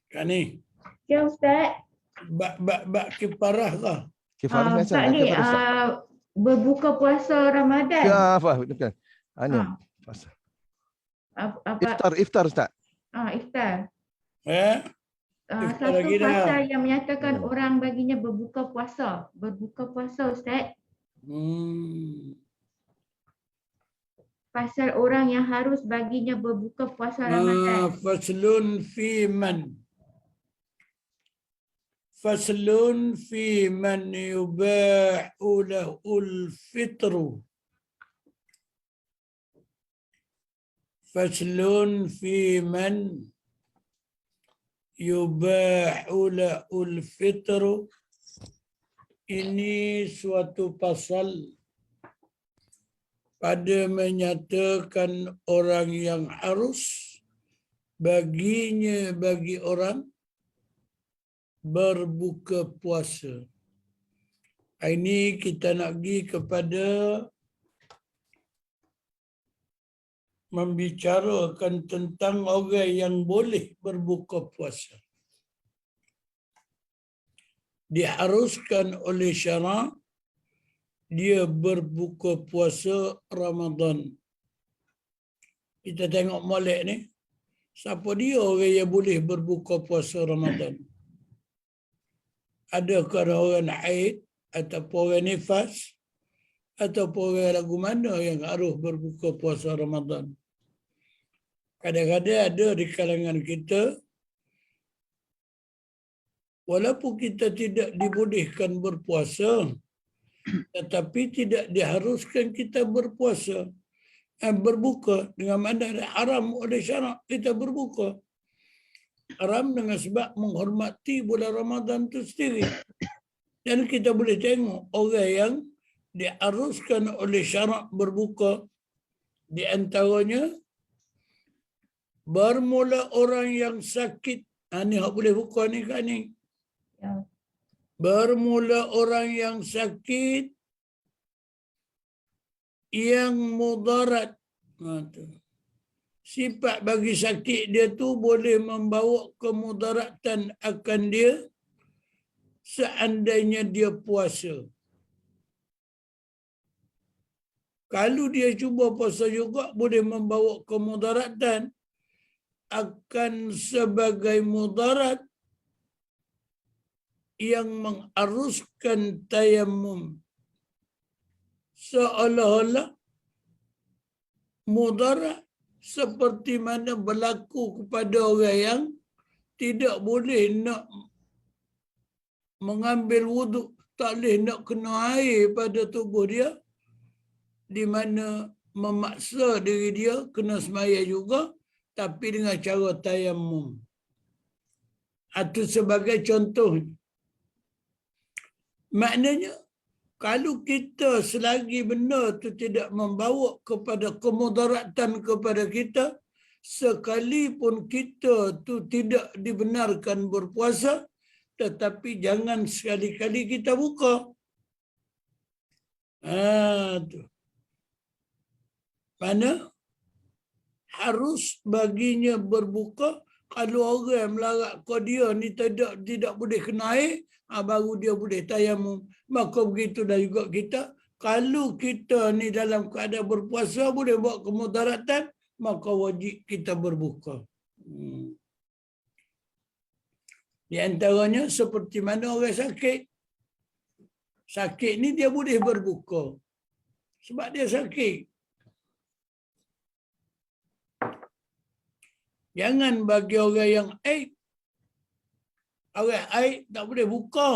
[SPEAKER 3] Kat ni.
[SPEAKER 2] Ya Ustaz.
[SPEAKER 3] Bab kifarah ke?
[SPEAKER 1] Kifarat kat
[SPEAKER 2] Ustaz ni berbuka puasa Ramadan.
[SPEAKER 1] Ya, betul. Ni fasal. Iftar Ustaz.
[SPEAKER 2] Iftar.
[SPEAKER 3] Iftar
[SPEAKER 2] Satu
[SPEAKER 3] lagi dah.
[SPEAKER 2] pasal yang menyatakan orang baginya berbuka puasa. Berbuka puasa Ustaz. Pasal orang yang harus baginya berbuka puasa Ramadan.
[SPEAKER 3] Faslun fi man yubahu lahul fitru. Faslun fi man yubahu lahul fitru. Ini suatu pasal pada menyatakan orang yang harus bagi orang berbuka puasa. Ini kita nak pergi kepada membicarakan tentang orang yang boleh berbuka puasa. Diharuskan oleh syarak dia berbuka puasa Ramadan. Kita tengok molek ni. Siapa dia orang yang boleh berbuka puasa Ramadan? Adakah orang haid ataupun orang nifas ataupun orang lagu mana yang harus berbuka puasa Ramadan? Kadang-kadang ada di kalangan kita, walaupun kita tidak dibolehkan berpuasa, Tetapi tidak diharuskan kita berpuasa. Berbuka dengan mana haram oleh syarak kita berbuka. Haram dengan sebab menghormati bulan Ramadan itu sendiri. Dan kita boleh tengok orang yang diharuskan oleh syarak berbuka, di antaranya bermula orang yang sakit. Ni hak boleh buka ni kan ni.
[SPEAKER 2] Ya.
[SPEAKER 3] Bermula orang yang sakit yang mudarat. Sifat bagi sakit dia tu boleh membawa kemudaratan akan dia seandainya dia puasa. Kalau dia cuba puasa juga boleh membawa kemudaratan akan sebagai mudarat yang mengaruskan tayammum. Seolah-olah mudarat seperti mana berlaku kepada orang yang tidak boleh nak mengambil wuduk, tak boleh nak kena air pada tubuh dia, di mana memaksa diri dia kena semaya juga, tapi dengan cara tayammum. Itu sebagai contoh. Maknanya, kalau kita selagi benda tu tidak membawa kepada kemudaratan kepada kita, sekalipun kita tu tidak dibenarkan berpuasa, tetapi jangan sekali-kali kita buka. Tu. Mana harus baginya berbuka. Kalau orang melarat kau dia ni tidak boleh kena air, baru dia boleh tayamum. Maka begitu dah juga kita. Kalau kita ni dalam keadaan berpuasa boleh buat kemudaratan, maka wajib kita berbuka. Di antaranya seperti mana orang sakit. Sakit ni dia boleh berbuka. Sebab dia sakit. Jangan bagi orang yang aib. Orang aib tak boleh buka.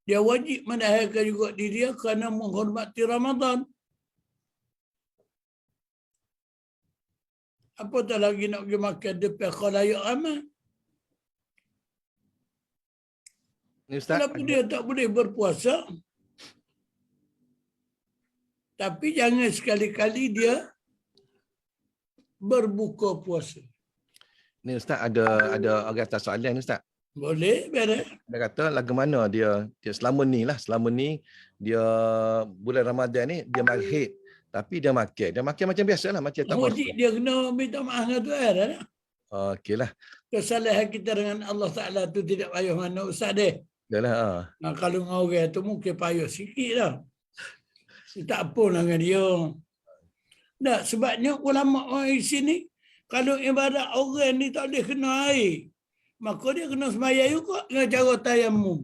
[SPEAKER 3] Dia wajib menahankan juga diri dia kerana menghormati Ramadan. Apatah lagi nak pergi makan depan khalayak ramai. Walaupun dia tak boleh berpuasa, tapi jangan sekali-kali dia berbuka puasa.
[SPEAKER 1] Ni Ustaz ada orang atas soalan ni Ustaz.
[SPEAKER 3] Boleh, beres.
[SPEAKER 1] Dia kata lagu mana dia selama ni dia bulan Ramadan ni dia haid tapi dia makan macam biasalah macam tak puasa.
[SPEAKER 3] Wajib dia kena minta maaf dengan Tuhan dah.
[SPEAKER 1] Okeylah.
[SPEAKER 3] Kesalahan kita dengan Allah Ta'ala tu tidak payah mana Ustaz deh.
[SPEAKER 1] Yalah.
[SPEAKER 3] Nah, kalau dengan orang tu mungkin payah sikit lah. Tak apa lah dengan dia. Tak, sebabnya ulama orang di sini, kalau ibarat orang ni tak boleh kena air, maka dia kena sembahyang juga dengan cara tayammum.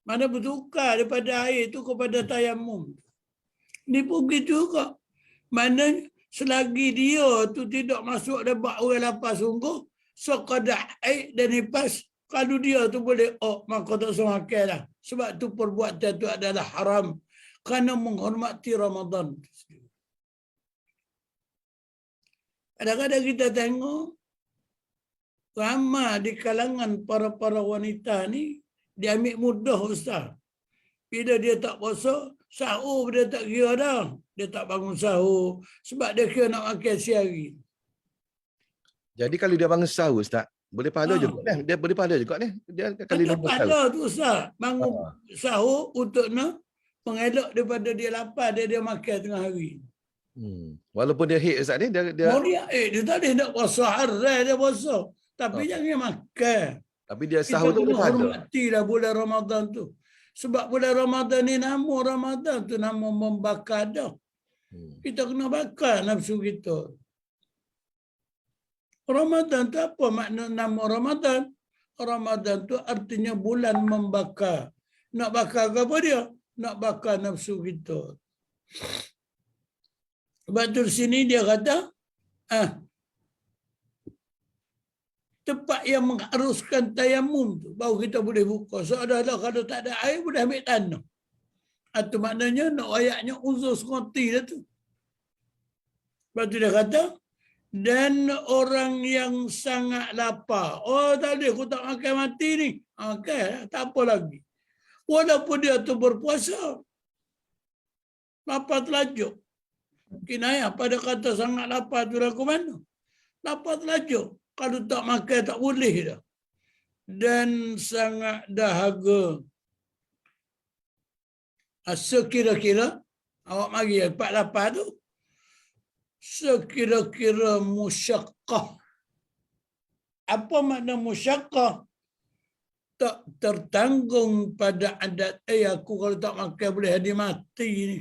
[SPEAKER 3] Mana bertukar daripada air tu kepada tayammum. Ni pun begitu juga. Mana selagi dia tu tidak masuk dalam orang lapar sungguh, sekadar air dan nifas, kalau dia tu boleh, maka tak usah makan lah. Sebab tu perbuatan tu adalah haram. Kerana menghormati Ramadan. Kadang-kadang kita tengok, ramai di kalangan para wanita ni, dia ambil mudah Ustaz. Bila dia tak puasa, sahur dia tak kira dah. Dia tak bangun sahur. Sebab dia kira nak makan sehari.
[SPEAKER 1] Jadi kalau dia bangun sahur Ustaz, boleh pahala juga ni. Dia boleh pahala juga ni. Dia kali
[SPEAKER 3] Tak
[SPEAKER 1] lupa sahur.
[SPEAKER 3] pahala tu Ustaz. Bangun sahur untuk nak mengelak daripada dia lapar, dia makan tengah hari.
[SPEAKER 1] Walaupun dia haid Ustaz ni, dia
[SPEAKER 3] Dia tak boleh nak puasa haram dia puasa. Tapi jangan makan.
[SPEAKER 1] tapi dia
[SPEAKER 3] Kita
[SPEAKER 1] sahur tu
[SPEAKER 3] kena
[SPEAKER 1] boleh pahala.
[SPEAKER 3] hormatilah bulan Ramadan tu. Sebab bulan Ramadan ni nama Ramadan tu nama membakar dah. Kita kena bakar nafsu kita. Ramadan tu apa makna nama Ramadan? Ramadan tu artinya bulan membakar. Nak bakar ke apa dia? Nak bakar nafsu kita. Sebab tu sini dia kata, tempat yang mengharuskan tayamum tu baru kita boleh buka. Seolah-olah kalau tak ada air boleh ambil tanah. Itu maknanya nak ayatnya uzur seroti dah tu. Lepas tu dia kata, dan orang yang sangat lapar. Oh tadi aku tak makan mati ni. Okay, tak apa lagi. Walaupun dia tu berpuasa. Lapar telajuk. Kinayah pada kata sangat lapar tu lagu mana? Lapar telajuk. Kalau tak makan tak boleh dah. Dan sangat dahaga. Sekira-kira, awak mari 48 tu. Sekira-kira musyaqqah. Apa makna musyaqqah? Tak tertanggung pada adat. Aku kalau tak makan boleh jadi mati ni.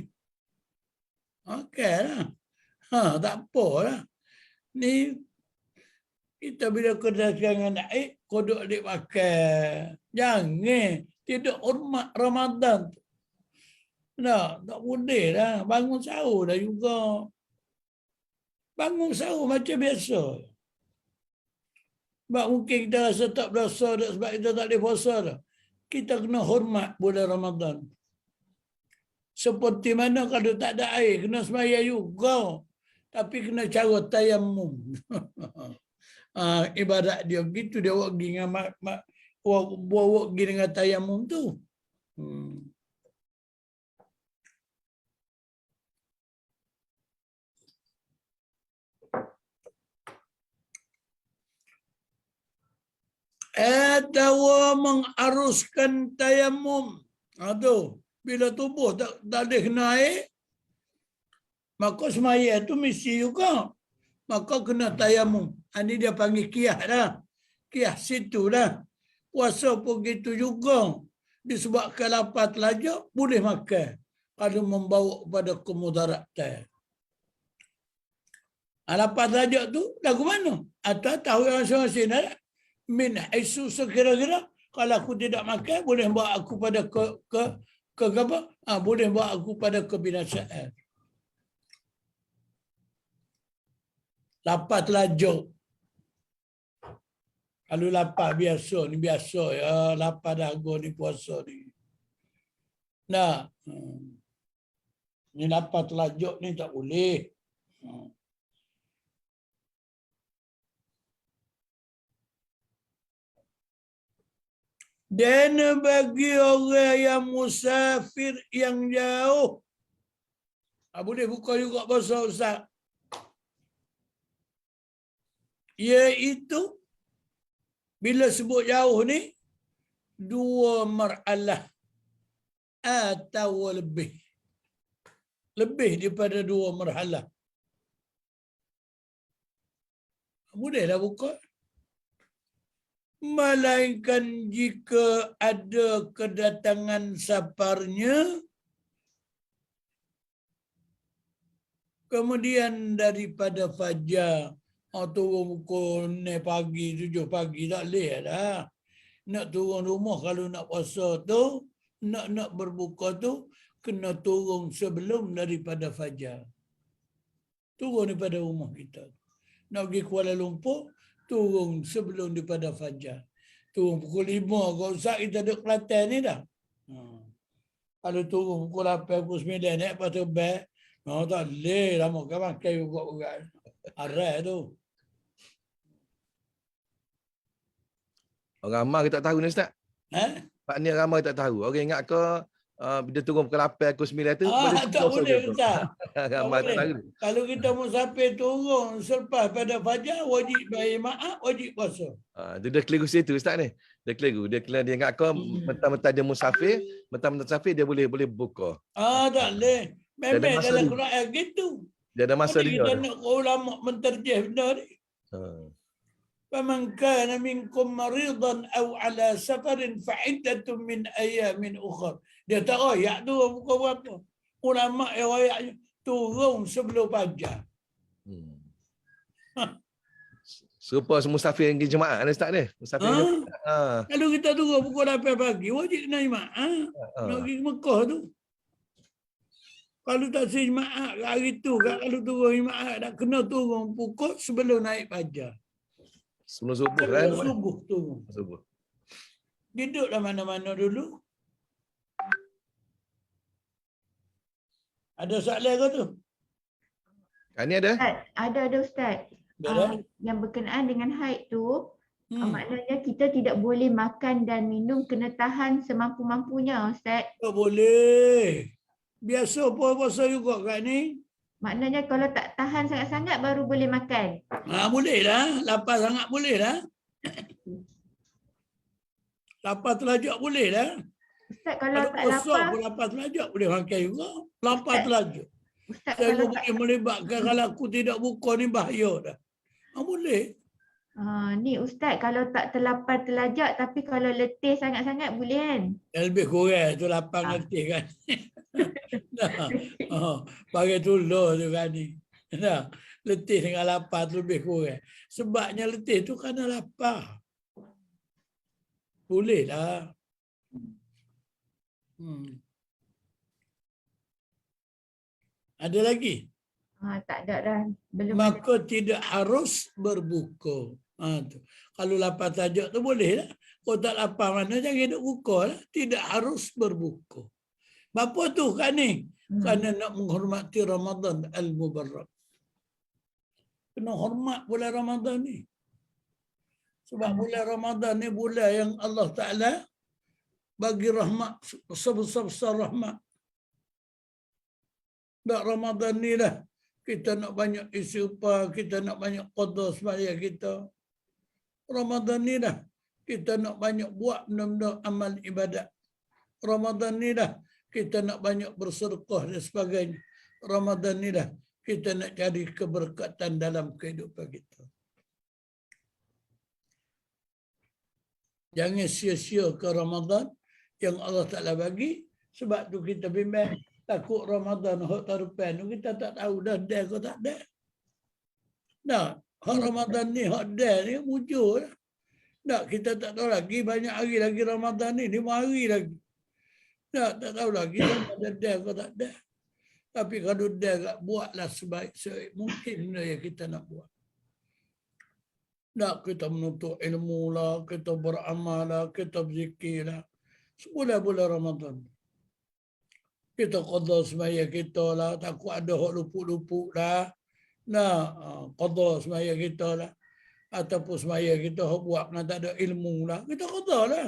[SPEAKER 3] Okey lah. Tak apa lah. Ni kita bila kedatangan naik, kodok adik makan. Jangan. Tidak hormat Ramadan. Tak boleh lah. Bangun sahur dah juga. Bangun sahur macam biasa. Sebab mungkin kita rasa tak berasa dah sebab kita tak boleh puasa dah. Kita kena hormat bulan Ramadan. Seperti mana kalau tak ada air, kena sembahyang juga. Tapi kena cara tayamum. Ibarat dia gitu, dia buat pergi dengan buat pergi dengan tayamum tu. Atau mengaruskan tayamum. Tu. Bila tubuh tak ada kena air, maka semaya tu mesti juga. Maka kena tayamum. Ini dia panggil qiyah dah. Qiyah situ dah. Puasa pun gitu juga. Disebabkan lapar telajak, boleh makan. Kalau membawa pada kemudaratan. Lapar telajak tu lagu mana? Atau tahu yang masing-masing dah. Min haisu sekira-kira. Kalau aku tidak makan, boleh bawa aku pada ke apa? Boleh bawa aku pada kebinasaan. Lapar telajak. Kalau lapar biasa, ni biasa ya. Lapar dahaga ni puasa ni. Ni lapar telajak ni tak boleh. Dan bagi orang yang musafir yang jauh. Boleh buka juga bahasa Ustaz. Iaitu bila sebut jauh ni 2 mar'alah atau lebih. Lebih daripada 2 marhalah. Bolehlah buka. Melainkan jika ada kedatangan safarnya, kemudian daripada fajar, turun pukul 6 pagi, 7 pagi, tak boleh dah. Nak turun rumah kalau nak puasa tu, nak berbuka tu, kena turun sebelum daripada fajar. Turun daripada rumah kita. Nak pergi Kuala Lumpur, turun sebelum daripada fajar. Turun pukul 5 kalau Ustaz kita duduk Kelantan ni dah. Kalau turun pukul 8, pukul 9 naik lepas tu back. Tak boleh. Lama kan makan buat-buat. Arah tu.
[SPEAKER 1] Orang ramai kita tak tahu ni Ustaz. Pak ni ramai tak tahu. Orang ingat ke dia turun pukul 8, pukul 9 tu.
[SPEAKER 3] Tak boleh Ustaz.
[SPEAKER 1] Ramai tak tahu.
[SPEAKER 3] Kalau kita musafir turun selepas pada fajar, wajib bayar maaf, wajib puasa.
[SPEAKER 1] Dia keliru situ Ustaz ni. Dia keliru. Dia ingat ke mentang-mentang dia musafir, mentang-mentang musafir dia boleh buka.
[SPEAKER 3] Tak boleh. Memang dalam Quran gitu.
[SPEAKER 1] Dia ada masa dia.
[SPEAKER 3] Kita nak ulama menterjih benda ni. فَمَنْ كَانَ مِنْكُمْ مَرِيضًا أَوْ عَلَى سَفَرٍ فَعِدَّةٌ مِنْ أَيَّامٍ أُخَرَ. Dia tak royak tu bukan berapa. Ulama yang royaknya turun sebelum fajar.
[SPEAKER 1] Serupa musafir pergi jemaah ni Ustaz ni. Musafir
[SPEAKER 3] Kalau kita turun pukul 8 pagi, wajib kena jemaah. Nak pergi ke Mekah tu. Kalau tak sejemaah hari tu, kalau turun jemaah, nak kena turun pukul sebelum naik fajar.
[SPEAKER 1] Sebelum subuh lah.
[SPEAKER 3] Sebelum subuh tu.
[SPEAKER 1] Subuh.
[SPEAKER 3] Duduklah mana-mana dulu. Ada soalan ke tu?
[SPEAKER 1] Ni ada?
[SPEAKER 2] Ustaz, ada Ustaz.
[SPEAKER 3] Dah dah?
[SPEAKER 2] Yang berkenaan dengan haid tu,
[SPEAKER 3] Hmm.
[SPEAKER 2] maknanya kita tidak boleh makan dan minum, kena tahan semampu-mampunya Ustaz.
[SPEAKER 3] Tak boleh. Biasa puasa juga kat ni.
[SPEAKER 2] Maknanya kalau tak tahan sangat-sangat baru boleh makan.
[SPEAKER 3] Boleh lah. Lapar sangat boleh lah. Lapar terlajak boleh lah.
[SPEAKER 2] Ustaz kalau
[SPEAKER 3] Kalau
[SPEAKER 2] tak
[SPEAKER 3] puasa
[SPEAKER 2] lapar,
[SPEAKER 3] pun lapar terlajak boleh makan juga. Lapar
[SPEAKER 2] Ustaz,
[SPEAKER 3] terlajak.
[SPEAKER 2] Ustaz
[SPEAKER 3] Saya
[SPEAKER 2] kalau tak
[SPEAKER 3] boleh melibatkan kalau aku tidak buka ni bahaya dah. Boleh.
[SPEAKER 2] ni Ustaz kalau tak terlapar terlajak tapi kalau letih sangat-sangat boleh kan?
[SPEAKER 3] Yang lebih kurang tu lapar letih kan. Nah, pakai tulur tu kan ni. Nah, letih dengan lapar tu lebih kurang. Sebabnya letih tu kerana lapar. Boleh lah. Ada lagi?
[SPEAKER 2] Tak ada dah. Belum ada.
[SPEAKER 3] Maka tidak harus berbuka. Tu. Kalau lapar tajak tu boleh lah. Kalau tak lapar mana jangan duk buka lah. Tidak harus berbuka. Apa tu kan ni? Kerana nak menghormati Ramadan Al-Mubarak. Kena hormat bulan Ramadan ni. Sebab bulan Ramadan ni bulan yang Allah Ta'ala bagi rahmat, sebesar-besar rahmat. Tak Ramadan ni lah. Kita nak banyak istighfar, kita nak banyak qada sembahyang kita. Ramadan ni dah kita nak banyak buat benda-benda amal ibadat. Ramadan ni dah kita nak banyak bersedekah dan sebagainya. Ramadan ni dah kita nak cari keberkatan dalam kehidupan kita. Jangan sia-sia ke Ramadan yang Allah Ta'ala bagi. Sebab tu kita bimbang takut Ramadan hak tarupan tu kita tak tahu dah ada ke tak ada. Nah, hak Ramadan ni hak ada ni muncul. Tak, kita tak tahu lagi banyak hari lagi Ramadan ni 5 hari lagi. Tak tahu lagi ada ke tak ada. Tapi kalau ada buatlah sebaik mungkin benda yang kita nak buat. Tak kita menuntut ilmu lah, kita beramal lah, kita berzikir lah. Sebulan-bulan Ramadan. Kita qada sembahyang kita lah, takut ada hak luput-luput lah. Nah, qada sembahyang kita lah. Ataupun sembahyang kita hak buat kena tak ada ilmu lah. Kita qada lah.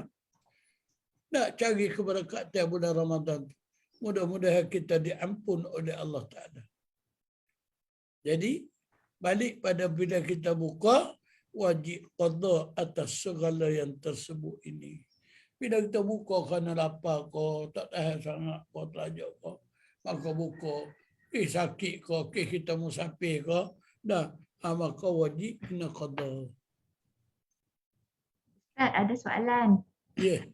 [SPEAKER 3] Nak cari keberkatan bulan Ramadan. Mudah-mudahan kita diampun oleh Allah Ta'ala. Jadi, balik pada bila kita buka, wajib qada atas segala yang tersebut ini. Bila kita buka kerana lapar ke, tak tahan sangat ke, terlajak ke, maka buka, sakit ke, kita musafir ke, dah, maka wajib kena qada.
[SPEAKER 2] Ustaz, ada soalan.
[SPEAKER 3] Ya. Yeah.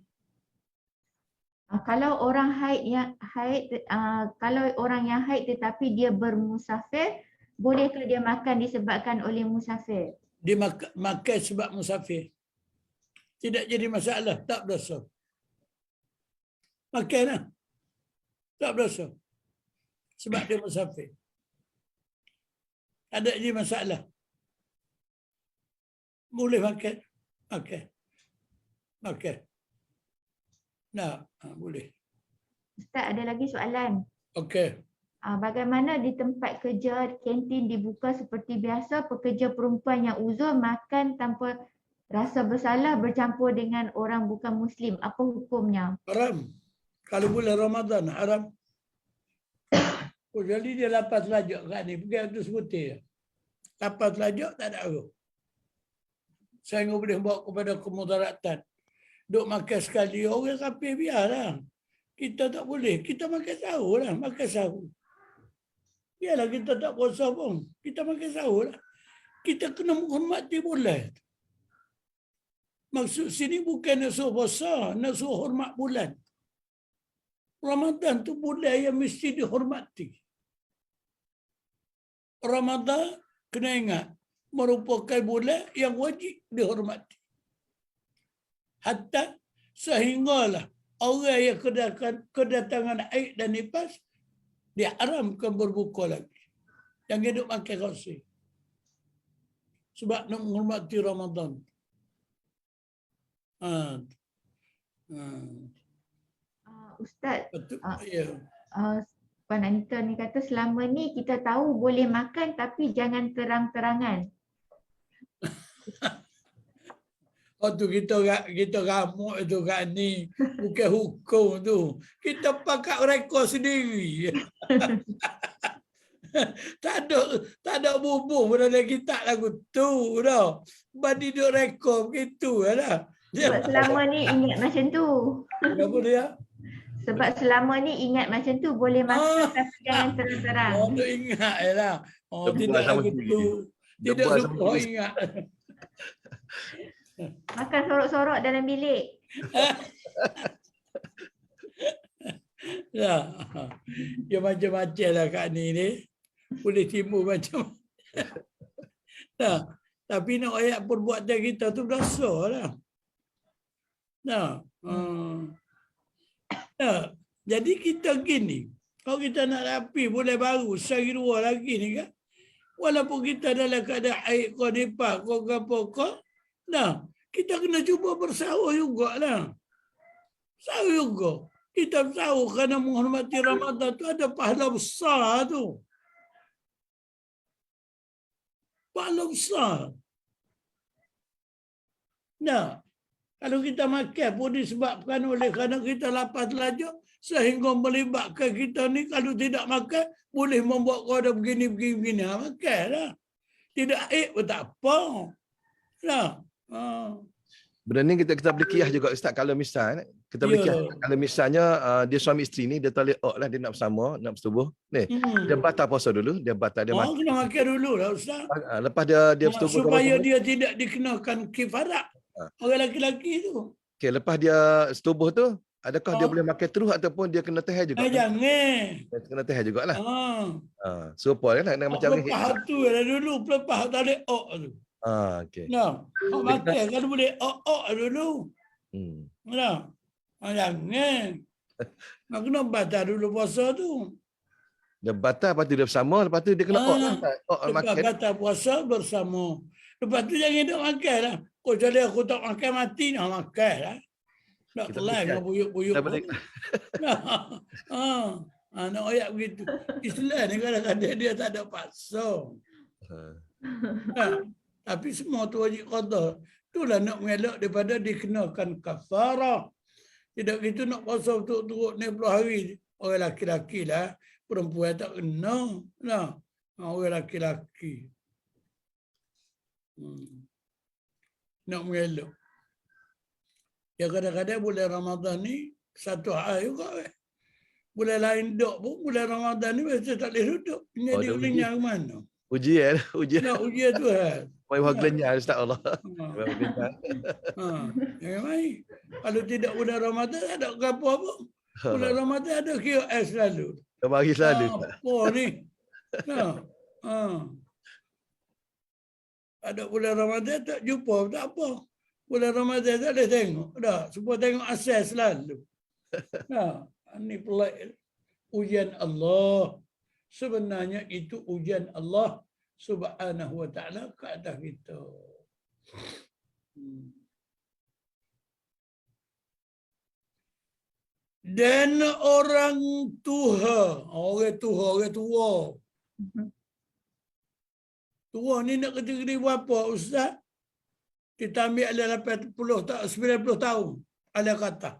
[SPEAKER 2] Kalau orang yang haid tetapi dia bermusafir, bolehkah dia makan disebabkan oleh musafir?
[SPEAKER 3] Dia makan sebab musafir. Tidak jadi masalah, tak berdosa. Makanlah. Tak berdosa. Sebab dia musafir. Ada jadi masalah. Boleh makan. Makan. Makan. Nah, boleh.
[SPEAKER 2] Ustaz, ada lagi soalan.
[SPEAKER 3] Okey.
[SPEAKER 2] Bagaimana di tempat kerja kantin dibuka seperti biasa, pekerja perempuan yang uzur makan tanpa rasa bersalah bercampur dengan orang bukan Muslim. Apa hukumnya?
[SPEAKER 3] Haram. Kalau bulan Ramadan, haram. Jadi dia lapar telajak kat ni. Pergi tu sebutir. Lapar telajak, tak ada apa. Saya boleh bawa kepada kemudaratan. Duk makan sekali, orang kafir biarlah. Kita tak boleh. Kita makan sahur lah. Makan sahur. Biarlah kita tak puasa pun. Kita makan sahur lah. Kita kena menghormati bulan. Maksud sini bukan nak suruh puasa. Nak suruh hormat bulan. Ramadan tu bulan yang mesti dihormati. Ramadan, kena ingat, merupakan bulan yang wajib dihormati. Hatta sehinggalah orang yang kedatangan haid dan nifas diharamkan berbuka lagi. Jangan duduk makan rasa. sebab nak menghormati Ramadan.
[SPEAKER 2] Ustaz,
[SPEAKER 3] Betul.
[SPEAKER 2] Ah.
[SPEAKER 3] Ya.
[SPEAKER 2] Puan Anita ni kata selama ni kita tahu boleh makan tapi jangan terang-terangan.
[SPEAKER 3] Oh tu kita ramuk tu kat ni. Bukan hukum tu. Kita pakat rekod sendiri. tak ada bubuh pun dalam kitab lagu tu dah. Badi duk rekod begitu lah.
[SPEAKER 2] Sebab selama ni ingat macam tu.
[SPEAKER 3] Apa dia?
[SPEAKER 2] Sebab selama ni ingat macam tu boleh makan tapi jangan terang-terang.
[SPEAKER 3] Oh, tu ingat je lah. Oh,
[SPEAKER 1] Debuah
[SPEAKER 3] tidak
[SPEAKER 1] sama
[SPEAKER 3] lagu
[SPEAKER 1] dia.
[SPEAKER 3] tu. Tidak
[SPEAKER 1] Debuah
[SPEAKER 3] suka
[SPEAKER 1] sama dia.
[SPEAKER 3] ingat.
[SPEAKER 2] Makan sorok-sorok dalam bilik.
[SPEAKER 3] Ya. Dia macam-macam lah kat ni. Boleh timbul macam. Nah, tapi nak ayat perbuatan kita tu berasa lah. Nah. Nah. Jadi kita gini. Kalau kita nak rapi boleh baru sehari dua lagi ni kan. Walaupun kita dalam keadaan air kau nipak kau apa kau. Nah. Kita kena cuba bersahur jugalah. Sahur juga. Kita sahur kerana menghormati Ramadan tu ada pahala besar tu. Pahala besar. Nah, kalau kita makan pun disebabkan oleh kerana kita lapar terlajak sehingga melibatkan kita ni kalau tidak makan boleh membuat kau ada begini. Makanlah. Tidak pun tak apa. Nah.
[SPEAKER 1] Benda ni kita boleh kiyah juga Ustaz kalau misal kita boleh kiyah kalau misalnya dia suami isteri ni dia tak boleh lah dia nak bersama, nak bersetubuh. Ni, dia batal puasa dulu, dia batal dia makan.
[SPEAKER 3] Kena makan dulu lah Ustaz.
[SPEAKER 1] Lepas dia bersetubuh
[SPEAKER 3] supaya dia tidak dikenakan kifarat. Orang lelaki tu.
[SPEAKER 1] Okey, lepas dia setubuh tu, adakah dia boleh makan terus ataupun dia kena teh juga?
[SPEAKER 3] Jangan.
[SPEAKER 1] Kena teh jugalah. Serupa kan macam ni.
[SPEAKER 3] Lepas tu lah dulu, lepas tak ada tu.
[SPEAKER 1] Okey.
[SPEAKER 3] Nah, makan kan boleh dulu. Nah. Jangan. Nak kena batal dulu puasa tu.
[SPEAKER 1] Dia batal, lepas tu dia bersama, lepas tu dia kena
[SPEAKER 3] lepas batal puasa bersama. Lepas tu jangan duk makan lah. Kau jadi aku tak makan mati, nak makan lah. Tak kelai dengan buyuk-buyuk. Nak ayat begitu. Islam ni kadang-kadang dia tak ada paksa. Tapi semua tu wajib qada. Itulah nak mengelak daripada dikenakan kafarah. Tidak gitu nak puasa untuk 90 hari. Orang laki-laki lah. Perempuan tak kena. Nah, orang laki-laki. Nak mengelak. Ya kadang-kadang bulan Ramadan ni satu hari juga. Bulan lain duduk pun bulan Ramadan ni biasa tak boleh duduk. Jadi ulinya ke mana?
[SPEAKER 1] Ujian.
[SPEAKER 3] Nak ujian Tuhan.
[SPEAKER 1] Mai waglenya Ustaz Allah.
[SPEAKER 3] Kalau tidak bulan Ramadan ada apa-apa. Bulan Ramadan ada QS selalu.
[SPEAKER 1] Kemari selalu.
[SPEAKER 3] Apa ni? Ada bulan Ramadan tak jumpa tak apa. Bulan Ramadan tak boleh tengok. Dah, semua tengok asal selalu. Ini pelik. Ujian Allah. Sebenarnya itu ujian Allah Subhanahu wa ta'ala ke atas kita. Dan orang tua. Orang tua. Tua ni nak kategori berapa Ustaz? Kita ambil ada 90 tahun. Ada kata.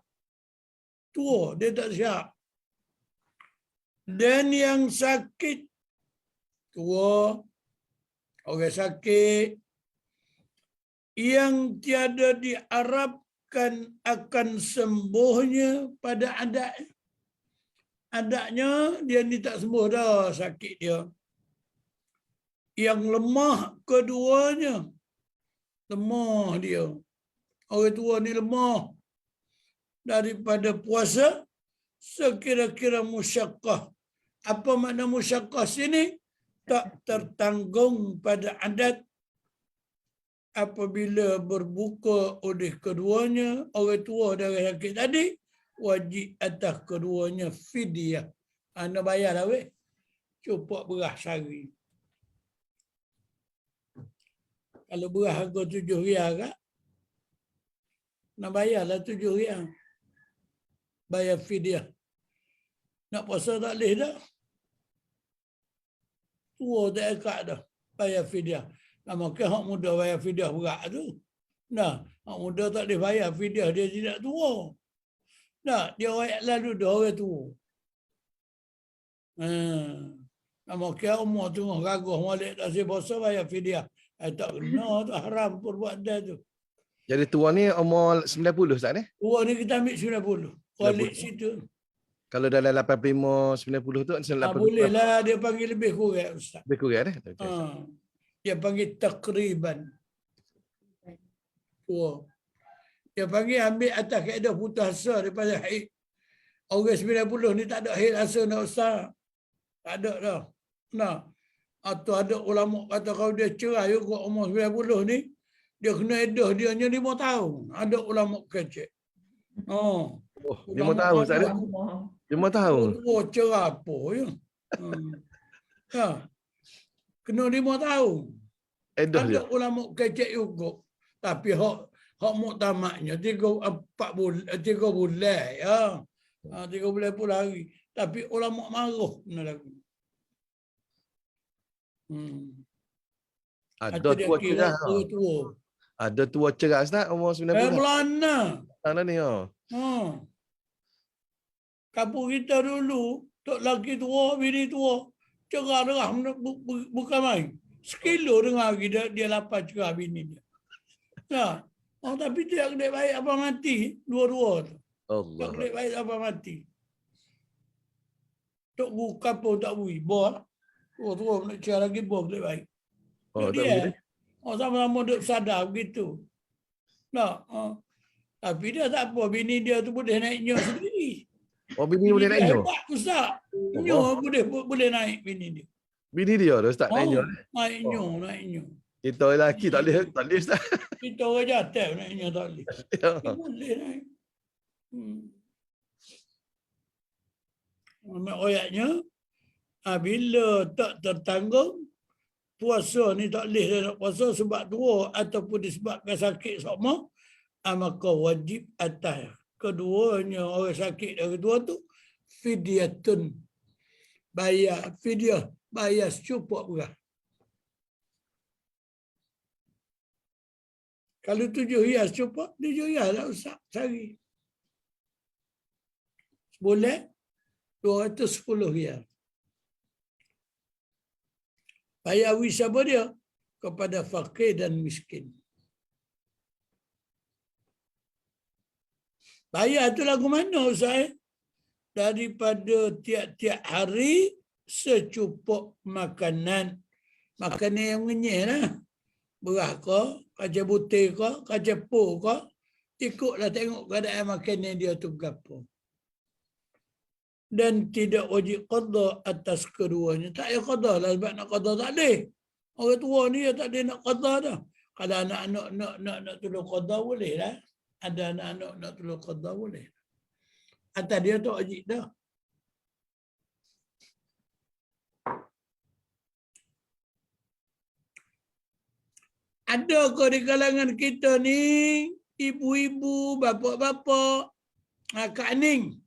[SPEAKER 3] Tua, dia tak siap. Dan yang sakit, tua, orang sakit, yang tiada diharapkan akan sembuhnya pada adat. Adatnya, dia ni tak sembuh dah sakit dia. Yang lemah keduanya, lemah dia. Orang tua ni lemah. Daripada puasa, sekira-kira musyaqqah. Apa makna musyaqqah sini? Tak tertanggung pada adat apabila berbuka oleh keduanya, orang tua dan orang sakit tadi, wajib atas keduanya fidyah. Anda bayar lah weh. Cupuk beras sehari. Kalau beras harga 7 riyal kak, nak bayarlah 7 riyal. Bayar fidyah. Nak puasa tak boleh dah. Tua tak ikat dah. Bayar fidyah. Nah, maka hak muda bayar fidyah berat tu. Nah, hak muda tak boleh bayar fidyah, dia tidak tua. Nah, dia orang lalu dah orang tua. Nah, maka umur tengah raguh balik tak si puasa bayar fidyah. Tak kena, tak haram perbuatan tu.
[SPEAKER 1] Jadi tua ni umur 90 Ustaz ni?
[SPEAKER 3] Tua ni kita ambil 90. Kualik
[SPEAKER 1] 90.
[SPEAKER 3] situ.
[SPEAKER 1] Kalau dalam 85, 90 tu 80
[SPEAKER 3] Boleh lah dia panggil lebih kurang Ustaz.
[SPEAKER 1] lebih kurang eh? Okay.
[SPEAKER 3] Dia panggil takriban. Tua. Dia panggil ambil atas kaedah putus asa daripada haid. Orang 90 ni tak ada haid asa nak Ustaz. Tak ada dah. Nah. Atau ada ulama kata kalau dia cerai juga umur 90 ni, dia kena edah dia hanya 5 tahun. Ada ulama kecek.
[SPEAKER 1] Oh, 5 tahun Ustaz ni? 5 tahun?
[SPEAKER 3] Tua cerai apa ya? Ha. Kena 5 tahun.
[SPEAKER 1] Edah
[SPEAKER 3] Ada
[SPEAKER 1] dia?
[SPEAKER 3] ulama kecek juga. Tapi hak muktamadnya 3 bulan ya. 3 bulan pun hari. Tapi ulama marah kena lagu.
[SPEAKER 1] Ada tua cerah.
[SPEAKER 3] Tua.
[SPEAKER 1] Ada tua cerah Ustaz umur 90.
[SPEAKER 3] Melana.
[SPEAKER 1] Mana ni oh.
[SPEAKER 3] Kampung kita dulu, tok lelaki tua, bini tua, cerah derah bukan main. Sekilo dengar lagi dia lapar cerah bini dia. Nah, tapi dia kena baik apa mati, dua-dua tu.
[SPEAKER 1] Allah.
[SPEAKER 3] Tak kena baik apa mati. Tok buka pun tak bui, boh. Tua nak cerah lagi boh kena baik.
[SPEAKER 1] Oh, tak
[SPEAKER 3] Dia.
[SPEAKER 1] boleh.
[SPEAKER 3] Sama-sama duk sadar begitu. Nah, tapi dia tak apa, bini dia tu boleh naik nyo sendiri.
[SPEAKER 1] Oh, bini boleh naik nyo?
[SPEAKER 3] Hebat Ustaz. Nyo boleh naik bini dia.
[SPEAKER 1] Bini dia tu Ustaz naik nyo.
[SPEAKER 3] Naik nyo.
[SPEAKER 1] Kita lelaki tak boleh Ustaz.
[SPEAKER 3] Kita orang jatuh naik nyo tak boleh. Dia boleh naik. Nak oyaknya, bila tak tertanggung, puasa ni tak boleh dia nak puasa sebab tua ataupun disebabkan sakit sama, maka wajib atas keduanya orang sakit dan kedua tu fidyatun, bayar fidyah, bayar secukup beras. Kalau 7 riyal secukup, 7 riyal lah Ustaz sehari. Sebulan 210 riyal. Bayar siapa dia? Kepada fakir dan miskin. Bayar tu lagu mana Ustaz? Daripada tiap-tiap hari secukup makanan. Makanan yang menyenyeh lah. Beras ke, kacang putih ke, kacang po ke. Ikutlah tengok keadaan makanan dia tu berapa. Dan tidak wajib qada atas keduanya. Tak payah qada lah sebab nak qada tak boleh. Orang tua ni tak boleh nak qada dah. Kalau anak-anak nak tolong qada boleh lah. Ada anak-anak nak tolong qada boleh. Atas dia tak wajib dah. Ada ke di kalangan kita ni ibu-ibu, bapa-bapa, Kak Ning,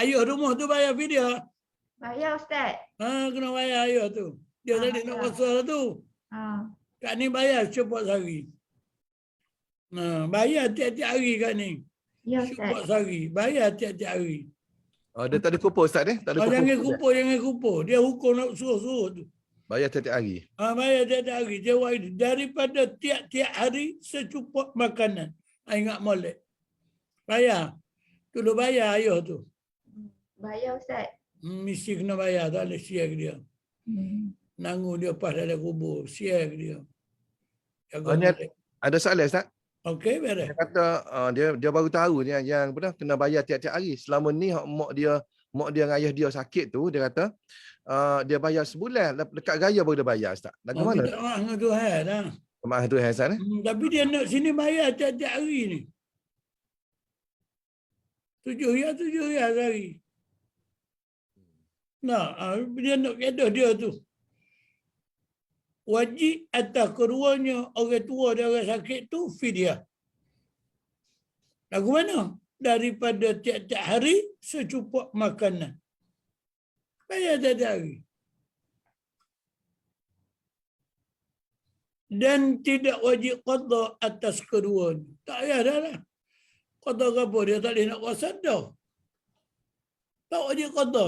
[SPEAKER 3] ayuh rumah tu bayar fidyah.
[SPEAKER 2] Bayar Ustaz.
[SPEAKER 3] Kena bayar ayuh tu. Dia tadi nak puasa tu. Kak Ning bayar cepat sehari. Bayar tiap-tiap hari Kak Ning.
[SPEAKER 2] Ya Ustaz.
[SPEAKER 3] Cepat sehari. Bayar tiap-tiap hari.
[SPEAKER 1] Oh, dia tak ada kupur Ustaz ni? Tak ada kupur.
[SPEAKER 3] Jangan kupur. Dia hukum nak suruh-suruh tu.
[SPEAKER 1] Bayar tiap-tiap hari.
[SPEAKER 3] Bayar tiap-tiap hari. Dia wajib daripada tiap-tiap hari secukup makanan. Ingat molek. Bayar. Tolong bayar ayuh tu.
[SPEAKER 2] Bayar Ustaz.
[SPEAKER 3] Mesti kena bayar. Tak boleh share dia. Nangu dia pas dalam kubur. Share dia.
[SPEAKER 1] Ada soalan Ustaz?
[SPEAKER 3] Okey, beres.
[SPEAKER 1] Dia kata dia baru tahu yang kena bayar tiap-tiap hari. Selama ni mak dia dengan ayah dia sakit tu, dia kata dia bayar sebulan, dekat raya baru dia bayar Ustaz. Lagu mana?
[SPEAKER 3] Tak maaf dengan Tuhan dah.
[SPEAKER 1] Maaf tu Ustaz ni.
[SPEAKER 3] Tapi dia nak sini bayar tiap-tiap hari ni. 7 riyal sehari. Nah, dia nak kaedah dia tu. wajib atas keduanya orang tua dan orang sakit tu fidyah. Lagu mana? Daripada tiap-tiap hari secukup makanan. Bayar tiap-tiap hari. Dan tidak wajib qada atas keduanya. Tak payah dah lah. Qada ke apa? Dia tak boleh nak puasa dah. Tak wajib qada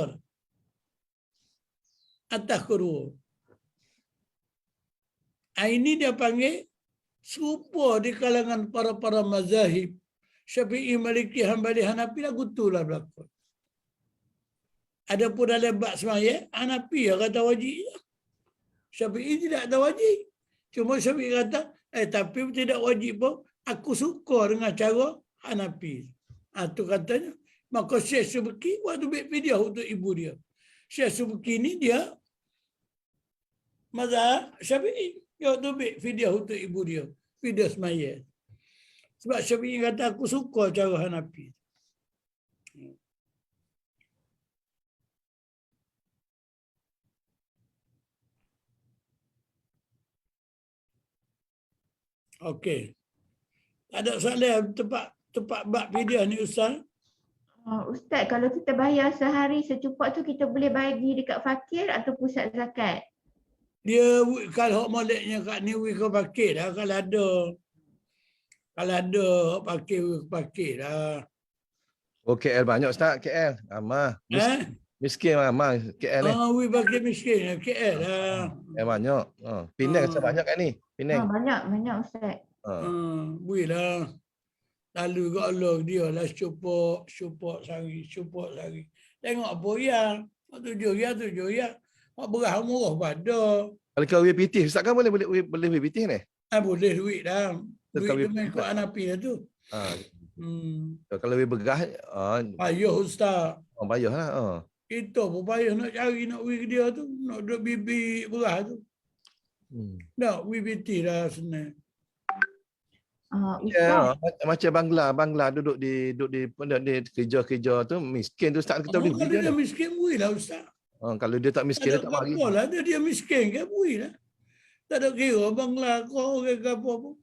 [SPEAKER 3] atas kedua. Ini dia panggil serupa di kalangan para mazahib. Syafi'i, Maliki, Hanbali, Hanafi lah gutulah berlaku. Adapun dalam bab sembahyang, Hanafi yang kata wajib je. Syafi'i tidak ada wajib. Cuma Syafi'i kata, tapi tidak wajib pun, aku suka dengan cara Hanafi. Itu katanya. Maka Syekh Subki waktu ambil fidyah untuk ibu dia. Syekh Subki ni dia mazhab Syafi'i. Dia waktu ambil fidyah untuk ibu dia. Fidyah sembahyang. Sebab Syafi'i kata aku suka cara Hanafi. Okey. Ada soalan tempat bab fidyah ni Ustaz?
[SPEAKER 2] Ustaz, kalau kita bayar sehari secukup tu kita boleh bagi dekat fakir atau pusat zakat?
[SPEAKER 3] Dia kalau hak maliknya kat ni ke fakir dah kalau ada. Kalau ada hak fakir dah.
[SPEAKER 1] Oh, KL banyak Ustaz, KL. Ramah. Miskin ramah KL ni.
[SPEAKER 3] Wi fakir miskin KL dah.
[SPEAKER 1] Banyak. Penang rasa banyak kat ni. Penang.
[SPEAKER 2] Banyak Ustaz.
[SPEAKER 3] Bui lah. Lalu kat Allah dia lah syupuk sehari. Tengok apa yang. 7 riyal. Hak beras murah pada.
[SPEAKER 1] Kalau kau WPT, Ustaz kan boleh WPT ni?
[SPEAKER 3] Boleh duit dah. Duit
[SPEAKER 1] Kalau
[SPEAKER 3] tu mengikut Hanafi lah tu.
[SPEAKER 1] Kalau beras,
[SPEAKER 3] Payah Ustaz.
[SPEAKER 1] payah lah.
[SPEAKER 3] Kita pun payah nak cari nak wig dia tu. Nak duduk bibik beras tu. Tak, WPT dah senang.
[SPEAKER 1] Ya, macam Bangla duduk di kerja tu miskin tu Ustaz kita boleh
[SPEAKER 3] Kalau dia miskin bui lah Ustaz.
[SPEAKER 1] kalau dia tak miskin dia tak mari.
[SPEAKER 3] Lah dia miskin ke bui lah. Tak ada kira Bangla kau orang ke apa pun.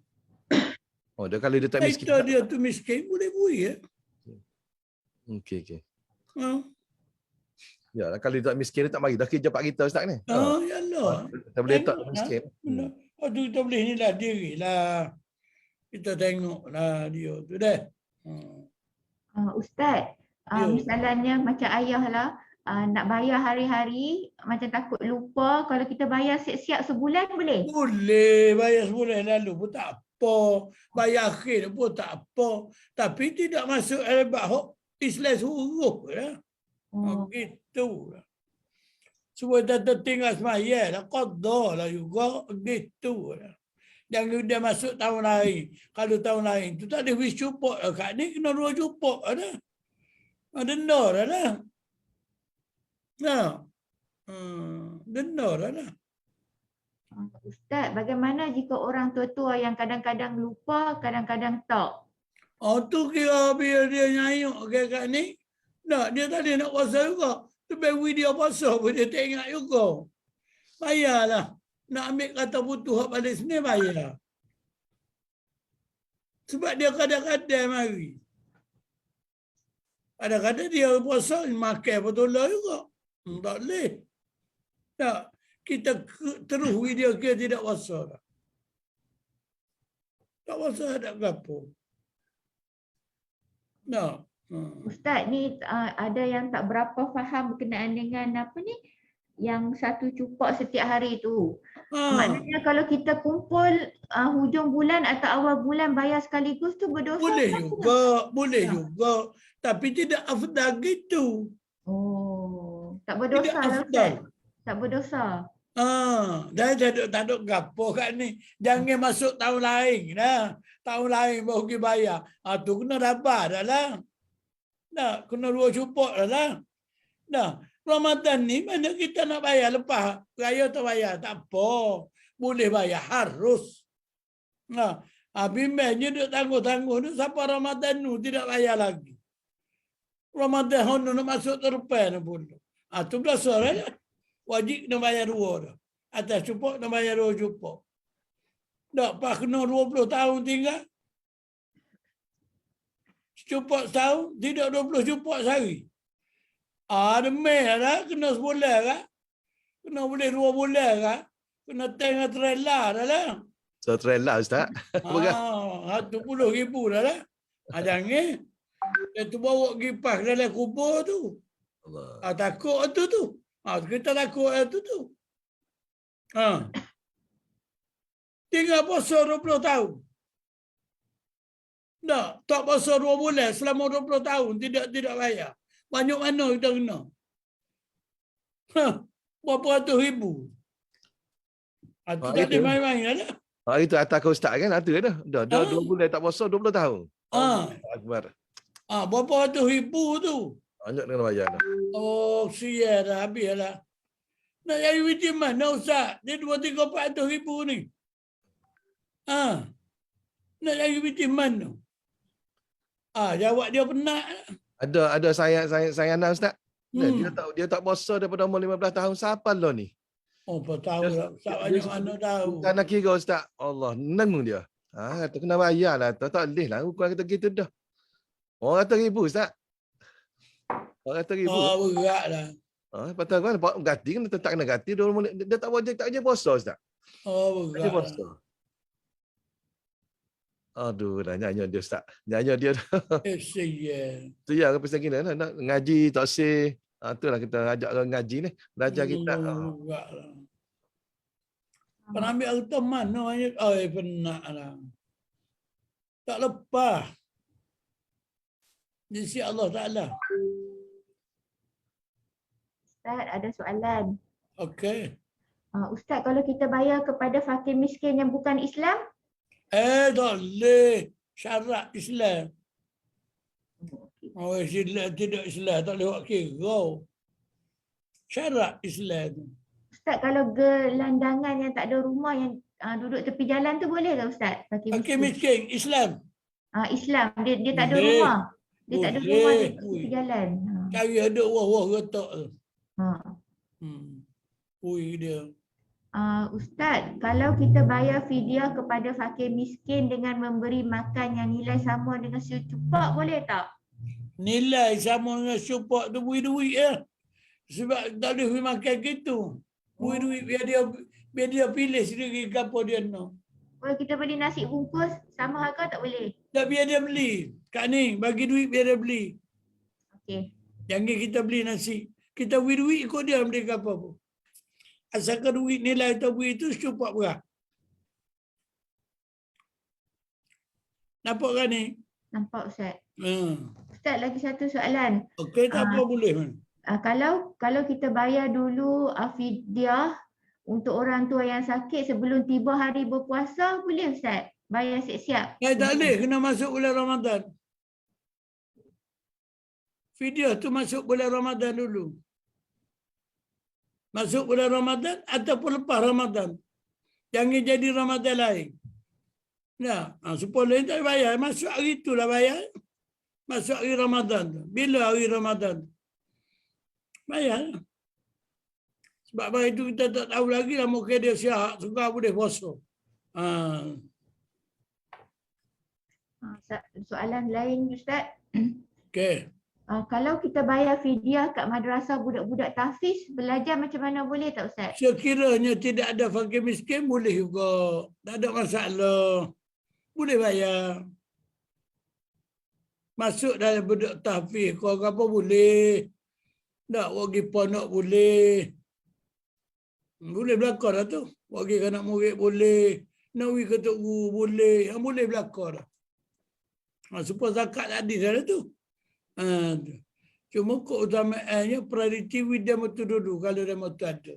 [SPEAKER 1] Dia kalau dia tak miskin.
[SPEAKER 3] Kita dia tu miskin boleh bui ya.
[SPEAKER 1] Okey. Ya, kalau dia tak miskin dia tak mari dah kerja pak kita Ustaz ni.
[SPEAKER 3] Yalah.
[SPEAKER 1] Kita boleh tak miskin.
[SPEAKER 3] Tu kita boleh ni lah diri lah. Kita tengok lah dia tu dah.
[SPEAKER 2] Ustaz, misalnya macam ayah lah, nak bayar hari-hari, macam takut lupa, kalau kita bayar siap-siap sebulan boleh?
[SPEAKER 3] Boleh bayar sebulan lalu pun tak apa. Bayar akhir pun tak apa. Tapi tidak masuk albab hok Islam suruh lah. Gitu lah. Semua tak tinggal semayang lah. Qadha lah juga. Gitu lah. Jangan dia masuk tahun lain. Kalau tahun lain tu tak ada wis cupuk lah. Kat ni kena 2 cupuk lah. Denda lah. Denda lah.
[SPEAKER 2] Ustaz, bagaimana jika orang tua-tua yang kadang-kadang lupa, kadang-kadang tak?
[SPEAKER 3] Tu kira biar dia nyayuk kat ni. Dia tak ada nak puasa juga. Tu bagi dia puasa pun dia tak ingat juga. Bayarlah. Nak ambil kata butuh hak balik sini bayar. Sebab dia kadang-kadang mari. Kadang-kadang dia puasa makan betul juga. Tak boleh. Tak. Kita terus dia kira tidak puasa. Tak puasa tak apa. Tak.
[SPEAKER 2] Ustaz, ni ada yang tak berapa faham berkenaan dengan apa ni? Yang 1 cupuk setiap hari tu. Maknanya kalau kita kumpul hujung bulan atau awal bulan bayar sekaligus tu berdosa?
[SPEAKER 3] Boleh juga. Tapi tidak afdal gitu.
[SPEAKER 2] Tak berdosa lah Ustaz. Tak berdosa.
[SPEAKER 3] Dah tak ada gapo kat ni. Jangan masuk tahun lain dah. Tahun lain baru pergi bayar. Tu kena dapat dah lah. Dah, kena 2 cupuk dah lah. Dah. Ramadan ni mana kita nak bayar lepas raya tak bayar. Tak apa. Boleh bayar. Harus. Bimbangnya duk tangguh-tangguh tu sampai Ramadan tu tidak bayar lagi. Ramadan tu nak masuk terlepas pun. Tu berasa lah. Wajib kena bayar 2 dah. Atas cupok nak bayar 2 cupok. Tak pas kena 20 tahun tinggal. Cupok setahun, tidak 20 cupok sehari. Demeh lah, kena sebulan kan. Kena boleh 2 bulan kan. Kena tengah trailer dah lah.
[SPEAKER 1] So trailer Ustaz.
[SPEAKER 3] RM70,000 dah lah. Jangan. Dia tu bawa pergi pas dalam kubur tu.
[SPEAKER 1] Allah.
[SPEAKER 3] Takut tu. Kita takut tu. Tinggal puasa 20 tahun. Tak puasa 2 bulan selama 20 tahun. Tidak bayar. Banyak mana kita kena? Berapa ratus ribu. Itu tak ada
[SPEAKER 1] itu.
[SPEAKER 3] main-main lah.
[SPEAKER 1] Itu atas ke Ustaz kan? Ada dah. Dah 2 bulan tak puasa 20 tahun. Akbar.
[SPEAKER 3] Berapa ratus ribu tu.
[SPEAKER 1] Banyak kena bayar dah.
[SPEAKER 3] Sial dah. Habis lah. Nak cari macam mana Ustaz? Dia 200-400 ribu ni. Nak cari macam mana? Jawab dia penat.
[SPEAKER 1] Ada saya anak Ustaz. Dia tak puasa daripada umur 15 tahun. Siapa lo ni?
[SPEAKER 3] Apa tahu lah. Tak banyak mana tahu.
[SPEAKER 1] Tak nak kira Ustaz. Allah, neng dia. Kata kena bayar lah. Tak boleh lah. Ukuran kata gitu dah. Orang kata ribu Ustaz. Orang kata ribu.
[SPEAKER 3] Berat lah.
[SPEAKER 1] Patut kan ganti kan tak kena ganti. Dia tak wajib puasa Ustaz.
[SPEAKER 3] Berat
[SPEAKER 1] Dia puasa. Aduh, dah nyanyi dia Ustaz. Nyanyi dia dah.
[SPEAKER 3] Sial.
[SPEAKER 1] Tu ya ke pesan kita nak ngaji tak sih. Itulah kita ajak orang ngaji ni. Belajar kita.
[SPEAKER 3] Berat lah. Penambil harta mana banyak. Penat lah. Tak lepas. Di sisi Allah Ta'ala.
[SPEAKER 2] Ustaz, ada soalan.
[SPEAKER 3] Okey.
[SPEAKER 2] Ustaz, kalau kita bayar kepada fakir miskin yang bukan Islam?
[SPEAKER 3] Tak boleh. Syarat Islam. Islam tidak Islam. Tak boleh buat kira. Syarat Islam.
[SPEAKER 2] Ustaz, kalau gelandangan yang tak ada rumah yang duduk tepi jalan tu boleh ke Ustaz?
[SPEAKER 3] Fakir miskin. Islam.
[SPEAKER 2] Islam. Dia tak ada
[SPEAKER 3] Boleh.
[SPEAKER 2] rumah. Dia tak ada rumah
[SPEAKER 3] Boleh.
[SPEAKER 2] di tepi jalan.
[SPEAKER 3] Cari ada wah-wah retak tu. Dia.
[SPEAKER 2] Ustaz, kalau kita bayar fidyah kepada fakir miskin dengan memberi makan yang nilai sama dengan secupak, boleh tak?
[SPEAKER 3] Nilai sama dengan secupak tu beri duit ya. Sebab tak boleh beri makan gitu. Beri duit biar dia pilih sendiri apa dia nak.
[SPEAKER 2] Kalau kita beli nasi bungkus sama harga tak boleh?
[SPEAKER 3] Tak, biar dia beli. Kak ni bagi duit biar dia beli.
[SPEAKER 2] Okey.
[SPEAKER 3] Jangan kita beli nasi. Kita beri duit ikut dia beli apa pun. Asalkan duit nilai kita beri itu secupak berat. Nampak kan ni?
[SPEAKER 2] Nampak Ustaz. Ustaz, lagi satu soalan.
[SPEAKER 3] Okey, tak apa boleh.
[SPEAKER 2] Kalau kita bayar dulu fidyah untuk orang tua yang sakit sebelum tiba hari berpuasa, boleh Ustaz? Bayar siap-siap?
[SPEAKER 3] Tak boleh, kena masuk bulan Ramadan. Fidyah tu masuk bulan Ramadan dulu. Masuk bulan Ramadan ataupun lepas Ramadan. Jangan jadi Ramadan lain. Supaya lain tak bayar. Masuk hari itulah bayar. Masuk hari Ramadan tu. Bila hari Ramadan? Bayar. Sebab hari itu kita tak tahu lagi lah mungkin dia sihat. Suka boleh puasa.
[SPEAKER 2] Soalan lain Ustaz.
[SPEAKER 3] Okey.
[SPEAKER 2] Kalau kita bayar fidyah kat madrasah budak-budak tahfiz, belajar macam mana, boleh tak Ustaz?
[SPEAKER 3] Sekiranya tidak ada fakir miskin, boleh juga. Tak ada masalah. Boleh bayar. Masuk dalam budak tahfiz, kau apa boleh. Tak, wagi ponok boleh. Boleh belakang dah tu. Wagi anak murid boleh. Nawi ketuk guru boleh. Yang boleh belakang dah. Supaya zakat tadi dah tu. Cuma keutamaannya prioriti dia mutu dulu kalau dia mutu ada.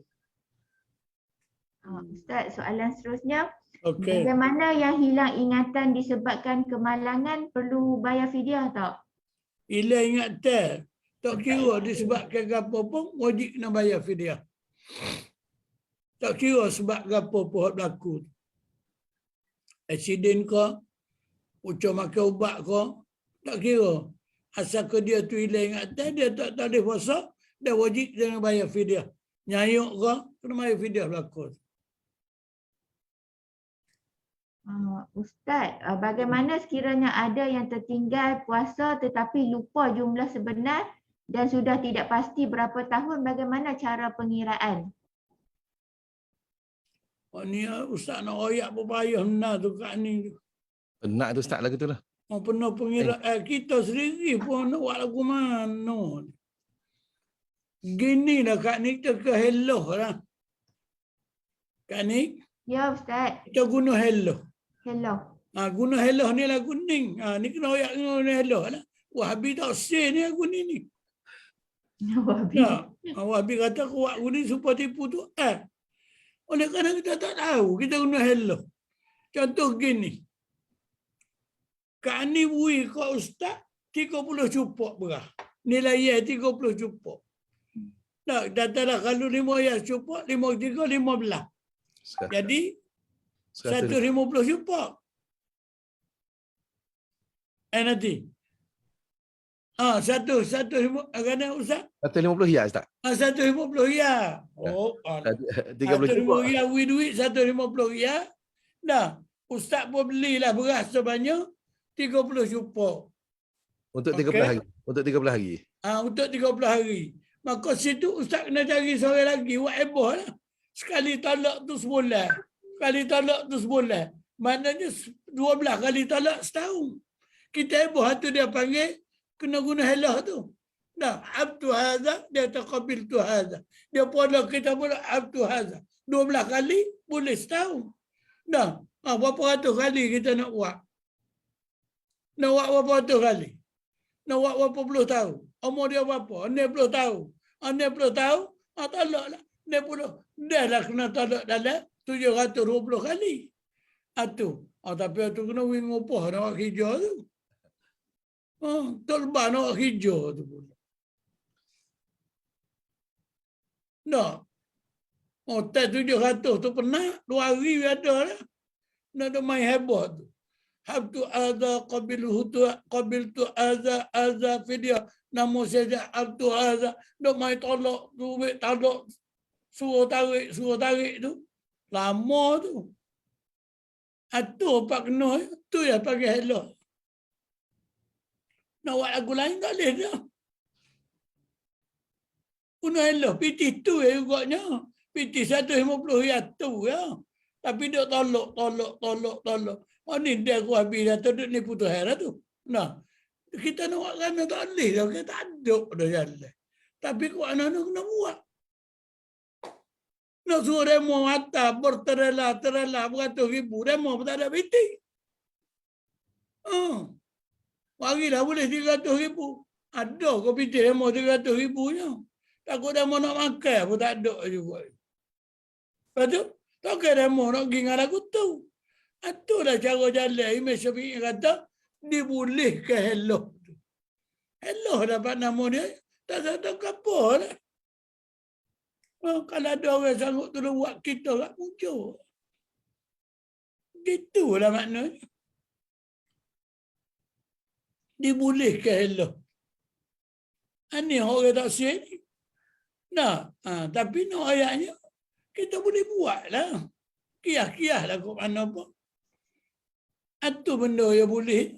[SPEAKER 2] Ustaz, soalan seterusnya.
[SPEAKER 3] Okey.
[SPEAKER 2] Bagaimana yang hilang ingatan disebabkan kemalangan, perlu bayar fidyah tak?
[SPEAKER 3] Hilang ingatan. Tak kira disebabkan apa pun, wajib kena bayar fidyah. Tak kira sebab apa pun berlaku. Aksiden ke, ucap makan ubat ke, tak kira. Asalkan dia tu hilang ingatan, dia tak boleh puasa, dia wajib dengan bayar fidyah. Nyayuk ke, kena bayar fidyah berlaku.
[SPEAKER 2] Ustaz, bagaimana sekiranya ada yang tertinggal puasa tetapi lupa jumlah sebenar dan sudah tidak pasti berapa tahun, bagaimana cara pengiraan?
[SPEAKER 3] Oh, ni Ustaz nak royak pun payah benar tu kat ni.
[SPEAKER 1] Nak tu start lagu tu lah.
[SPEAKER 3] Oh, penuh pengiraan. Kita sendiri pun nak buat lagu mana. Gini lah kat ni kita ke hello lah. Kat ni
[SPEAKER 2] Ya Ustaz,
[SPEAKER 3] kita guna hello.
[SPEAKER 2] hello.
[SPEAKER 3] Guna hello ni lah kuning. Ni kena royak guna hello lah. Wahabi tak say ni lagu ni.
[SPEAKER 2] Wahabi.
[SPEAKER 3] Ya. Wahabi kata kuat kuning supaya tipu tu. Oleh kerana kita tak tahu, kita guna hello. Contoh gini. Kak ni bui kau Ustaz, 30 cupok berah. Nilai ya 30 cupok. Tak, datalah kalau 5 ya cupok, 5 3 15. Jadi 150 cupok. Nanti. Satu kerana Ustaz?
[SPEAKER 1] 150 ya Ustaz.
[SPEAKER 3] 150 ya.
[SPEAKER 1] 30 cukup.
[SPEAKER 3] 150 ya duit 150 ya. Dah, Ustaz pun belilah beras sebanyak 30 cupok.
[SPEAKER 1] Untuk 30 hari. Untuk 30 hari.
[SPEAKER 3] Untuk 30 hari. Maka situ Ustaz kena cari seorang lagi buat heboh lah. Sekali talak tu sebulan. Sekali talak tu sebulan. Maknanya 12 kali talak setahun. Kita heboh tu dia panggil kena guna helah tu. Dah, abtu hadza dia taqabil tu hadza. Dia pola kita pula abtu hadza. 12 kali boleh setahun. Dah, berapa ratus kali kita nak buat? Nak buat berapa ratus kali? Nak buat berapa puluh tahun? Umur dia berapa? 60 tahun. 60 tahun, talak lah. 60. Dah lah kena talak dalam 720 kali. Itu. Tapi itu kena wing upah nak buat hijau tu. Tolba nak buat hijau tu pula. Nah. Tak 700 tu pernah. 2 hari ada lah. Nak ada main hebat tu. Habtu adha qabil tu adha fidyah. Nama saja habtu adha. Nak main tolak duit talak. Suruh tarik tu. Lama tu. Itu pak kena. Tu ya pakai hello. Nak buat lagu lain tak boleh dah. Guna hello. PT tu ya juga. PT 150 ya tu ya. Tapi dia tolak. Ni dia aku habis dah tu ni putus hera tu. Nah, kita nak buat kerana tak boleh dah. Kita tak ada dah jalan. Tapi kau anak-anak kena buat. Nak suruh demo mata berterela beratus ribu. Demo pun tak ada PT. Bagi dah boleh 300,000. Ada kau PT demo 300,000-nya. Takut demo nak makan pun tak ada juga. Lepas tu, tak kira demo nak pergi dengan lagu tu. Itulah cara jalan. Imam Syafi'i kata, dibolehkan hello. Hello dapat nama dia. Tak tahu apa lah. Kalau ada orang sanggup tolong buat kita tak muncul. Gitulah maknanya. Dibolehkan hello. Ini orang tak siap ni. Nah, tapi nak ayatnya, kita boleh buat lah. Kiyah lah kok mana pun. Itu benda yang boleh.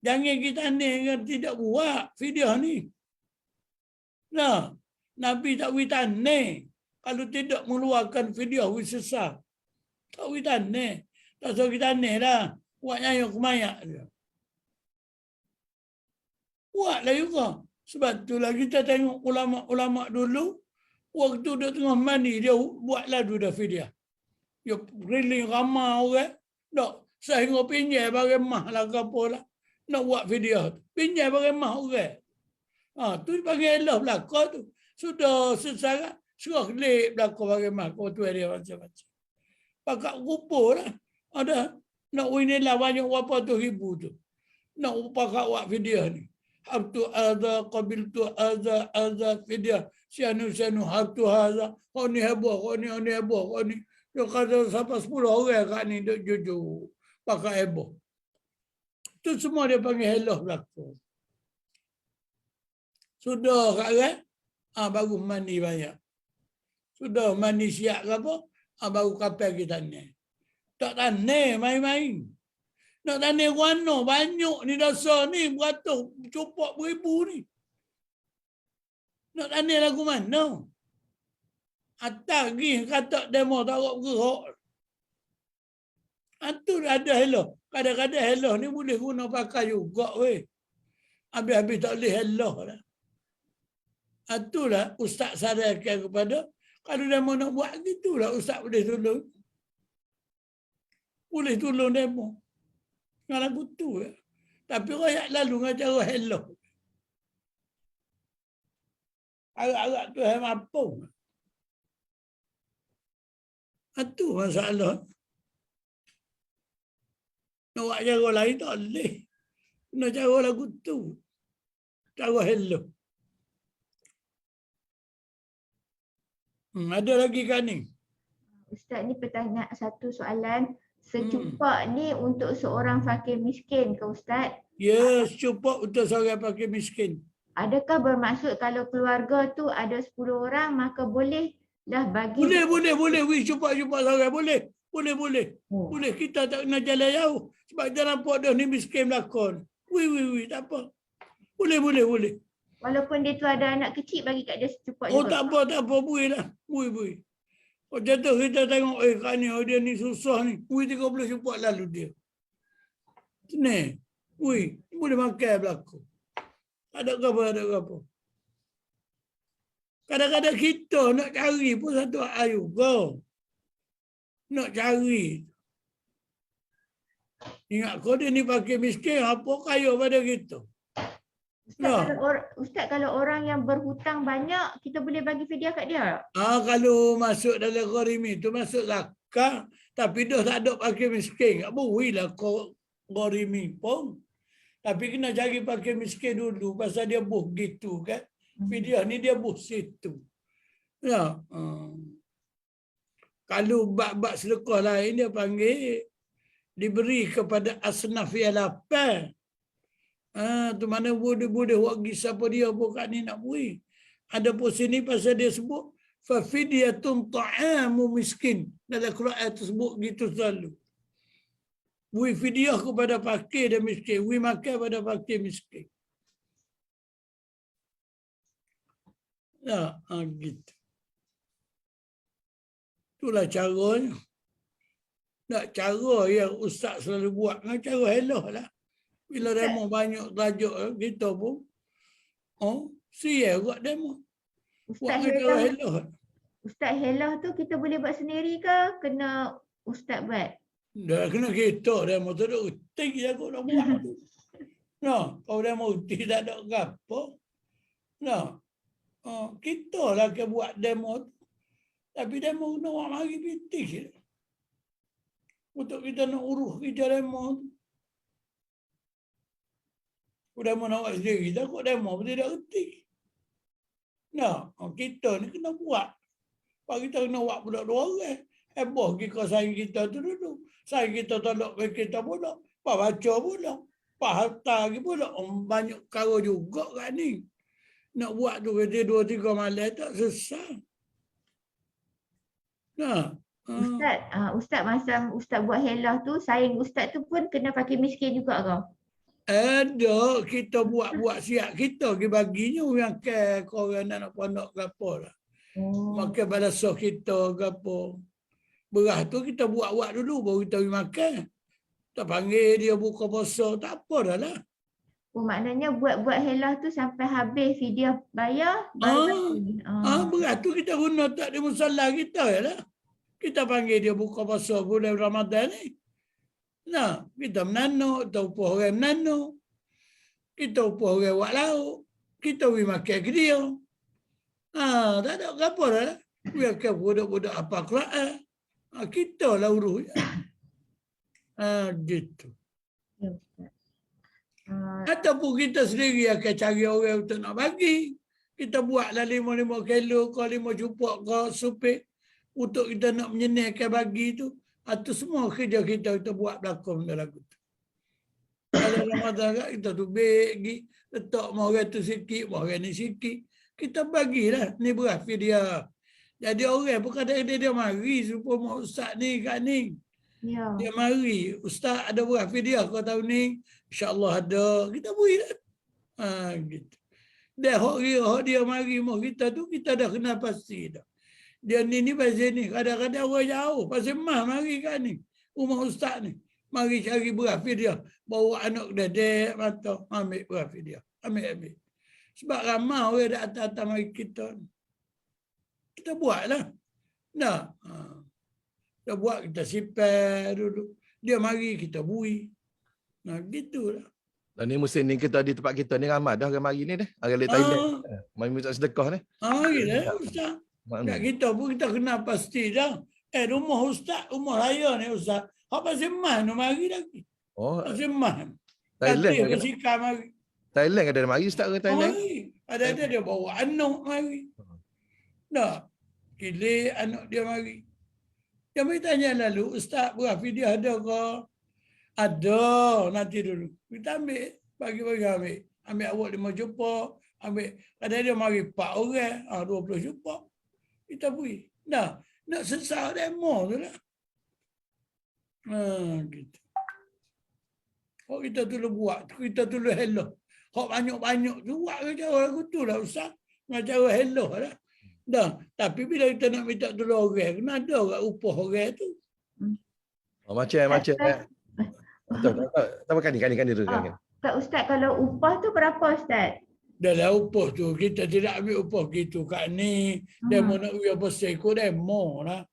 [SPEAKER 3] Jangan kita ni tidak buat video ni. Nah, Nabi tak witan ni. Kalau tidak mengeluarkan video wisesa. Tak witan ni. Tak suruh kita ni lah. Buatnya yang kemayak dia. Buatlah juga. Sebab itulah kita tengok ulama-ulama dulu. Waktu dia tengah mandi, dia buat lagu dah video. Dia keliling ramai orang. Tak. Sehingga pinjai bagi mah lah ke apa lah. Nak buat video tu. Pinjai bagi mah orang. Tu bagi elah belakang tu. Sudah sesarat. Suruh kelip belakang bagi mah. Kau tu dia macam-macam. Pakat rupa lah. Ada. Nak wini lah banyak berapa tu ribu tu. Nak pakat buat video ni. Habtu adha, qabil tu adha video. Sianu, habtu adha. Kau ni heboh, kau ni heboh, kau ni. Dia kata sampai 10 orang kat ni duk jujur. Pakai heboh. Itu semua dia panggil hello belakang. Sudah kat kan? Baru mandi banyak. Sudah mandi siap ke apa? Baru kapal kita ni. Tak tanya main-main. Nak tanya warna banyak ni dasar ni beratus cupok beribu ni. Nak tanya lagu mana? Atas pergi kata demo tak gerak. Itu ada hello. Kadang-kadang hello ni boleh guna pakai juga weh. Habis-habis tak boleh hello lah. Itulah ustaz sarankan kepada kalau demo nak buat gitulah ustaz boleh tolong. Boleh tolong demo. Dengan lagu tu ya. Tapi rakyat lalu dengan cara hello. Agak-agak tu yang mampu. Itu masalah. Nak buat cara lain tak boleh. Nak cara lagu tu. Cara hello. Ada lagi kan ni?
[SPEAKER 2] Ustaz ni bertanya satu soalan. Secupak ni untuk seorang fakir miskin ke Ustaz?
[SPEAKER 3] Ya, cukup untuk seorang fakir miskin.
[SPEAKER 2] Adakah bermaksud kalau keluarga tu ada 10 orang maka bolehlah bagi?
[SPEAKER 3] Boleh. Wih, cukup seorang. Boleh.
[SPEAKER 2] Oh.
[SPEAKER 3] Boleh, kita tak kena jalan jauh. Sebab jalan pok dah ni miskin belakon. Wih, tak apa. Boleh.
[SPEAKER 2] Walaupun dia tu ada anak kecil bagi kat dia secupak
[SPEAKER 3] Oh,
[SPEAKER 2] juga.
[SPEAKER 3] tak apa. Boleh lah. Boleh. Oh, jatuh kita tengok, kat ni, dia ni susah ni. Wih, 30 cukup lalu dia. Ni. Wih, boleh makan belakon. Ada apa. Kadang-kadang kita nak cari pun satu ayu go. Nak cari. Ingat kau dia ni pakai miskin, apa kaya pada kita?
[SPEAKER 2] Ustaz, kalau orang yang berhutang banyak, kita boleh bagi fidyah kat dia?
[SPEAKER 3] Kalau masuk dalam gharimi tu masuk zakat, tapi dah tak ada pakai miskin. Tak boleh lah kau gharimi pun. Tapi kena cari pakai miskin dulu pasal dia buh gitu kan. Fidyah ni dia buh situ. Ya. Kalau bab-bab sedekah lain dia panggil diberi kepada asnaf yang lapar. Tu mana boleh buat pergi siapa dia bukan ni nak beri. Ada pun sini pasal dia sebut fa fidyatun ta'amu miskin. Dalam Quran tersebut gitu selalu. Beri fidyah kepada fakir dan miskin. Beri makan pada fakir miskin. Ya, gitu. Itulah caranya. Nak cara yang ustaz selalu buat dengan cara hellah lah. Bila demo banyak tajuk kita pun, siap buat demo. Buat dengan cara hellah.
[SPEAKER 2] Ustaz hellah tu kita boleh buat sendiri ke kena ustaz buat?
[SPEAKER 3] Dah kena kita demo tu dah utik je aku nak buat tu. Nah, kau demo utik tak ada apa. Nah, kita lah ke buat demo tu. Tapi demo kena buat mari pitik je. Untuk kita nak urus kerja demo tu. Demo nak buat sendiri, kita kok demo pun tidak erti. Nah, kita ni kena buat. Sebab kita kena buat pula 2 orang. Heboh kita saing kita tu dulu. Saing kita tolak kita pula. Pak baca pula. Pak harta lagi pula. Banyak perkara juga kat ni. Nak buat tu kerja 2-3 malam tak susah. Nah.
[SPEAKER 2] Ustaz masa ustaz buat hellah tu, saing ustaz tu pun kena pakai miskin juga ke?
[SPEAKER 3] Ada, kita buat siap kita pergi baginya orang ke orang nak pondok ke apa lah. Makan balasah kita ke apa. Beras tu kita buat dulu baru kita pergi makan. Tak panggil dia buka puasa, tak apa dah lah.
[SPEAKER 2] Maknanya buat hellah tu sampai habis fidyah bayar.
[SPEAKER 3] Beras tu kita guna tak di musalla kita lah. Kita panggil dia buka puasa bulan Ramadan ni. Nah, kita menanuk, kita upah orang menanuk. Kita upah orang buat lauk. Kita pergi makan ke dia. Tak ada apa dah. Biarkan budak-budak apa Quran. Kita lah urus. Gitu. Ataupun kita sendiri akan cari orang untuk nak bagi. Kita buatlah 5 kilo ke 5 cupok ke supik. Untuk kita nak menyenangkan bagi tu. Itu semua kerja kita buat belakang dalam lagu tu. Kalau Ramadan kita tu bagi, letak mau orang tu sikit, mau orang ni sikit. Kita bagilah ni berafi dia. Jadi orang pun kadang dia mari supaya mau ustaz ni kat ni.
[SPEAKER 2] Ya.
[SPEAKER 3] Dia mari, Ustaz ada buat video kau tahun ni? InsyaAllah ada. Kita beri dah. Gitu. Dah hak dia mari mau kita tu, kita dah kenal pasti dah. Dia ni pasal ni. Kadang-kadang orang jauh. Pasal mah mari kan ni. Rumah Ustaz ni. Mari cari beras video. Bawa anak dedek mata. Ambil beras video. Ambil. Sebab ramai orang dah atas-atas mari kita ni. Kita buatlah. Nah. Kita buat, kita sipar dulu. Dia mari, kita bui. Nah, gitulah.
[SPEAKER 1] Dan ni musim ni kita di tempat kita ni ramai dah orang mari ni dah. Orang dari Thailand. Mari minta sedekah ni.
[SPEAKER 3] Mari dah, Ustaz. Kat kita pun kita kenal pasti dah. Rumah Ustaz, rumah raya ni Ustaz. Hak pasal mah nak mari lagi.
[SPEAKER 1] Oh,
[SPEAKER 3] Pasal mah.
[SPEAKER 1] Thailand.
[SPEAKER 3] Kata ke sikap mari.
[SPEAKER 1] Thailand ada mari Ustaz ke Thailand?
[SPEAKER 3] Mari. Ada dia bawa anak mari. Dah. Kilik anak dia mari. Dia mari tanya lalu, Ustaz beras video ada ke? Ada, nanti dulu. Kita ambil, bagi-bagi ambil. Ambil awak 5 juta, ambil. Ada dia mari 4 orang, 20 juta. Kita beri. Dah, nak sesat demo tu lah. Gitu. Kalau kita dulu buat, kita dulu hello. Kalau banyak-banyak tu, buat ke cara aku tu lah Ustaz. Dengan cara hello lah. Dah, tapi bila kita nak minta tolong orang, kena ada orang upah orang tu.
[SPEAKER 1] Oh, macam. Tak kan dulu kan.
[SPEAKER 2] Tak Ustaz, kalau upah tu berapa Ustaz?
[SPEAKER 3] Dalam upah tu, kita tidak ambil upah gitu kat ni. Demo nak pergi apa seko, demo lah.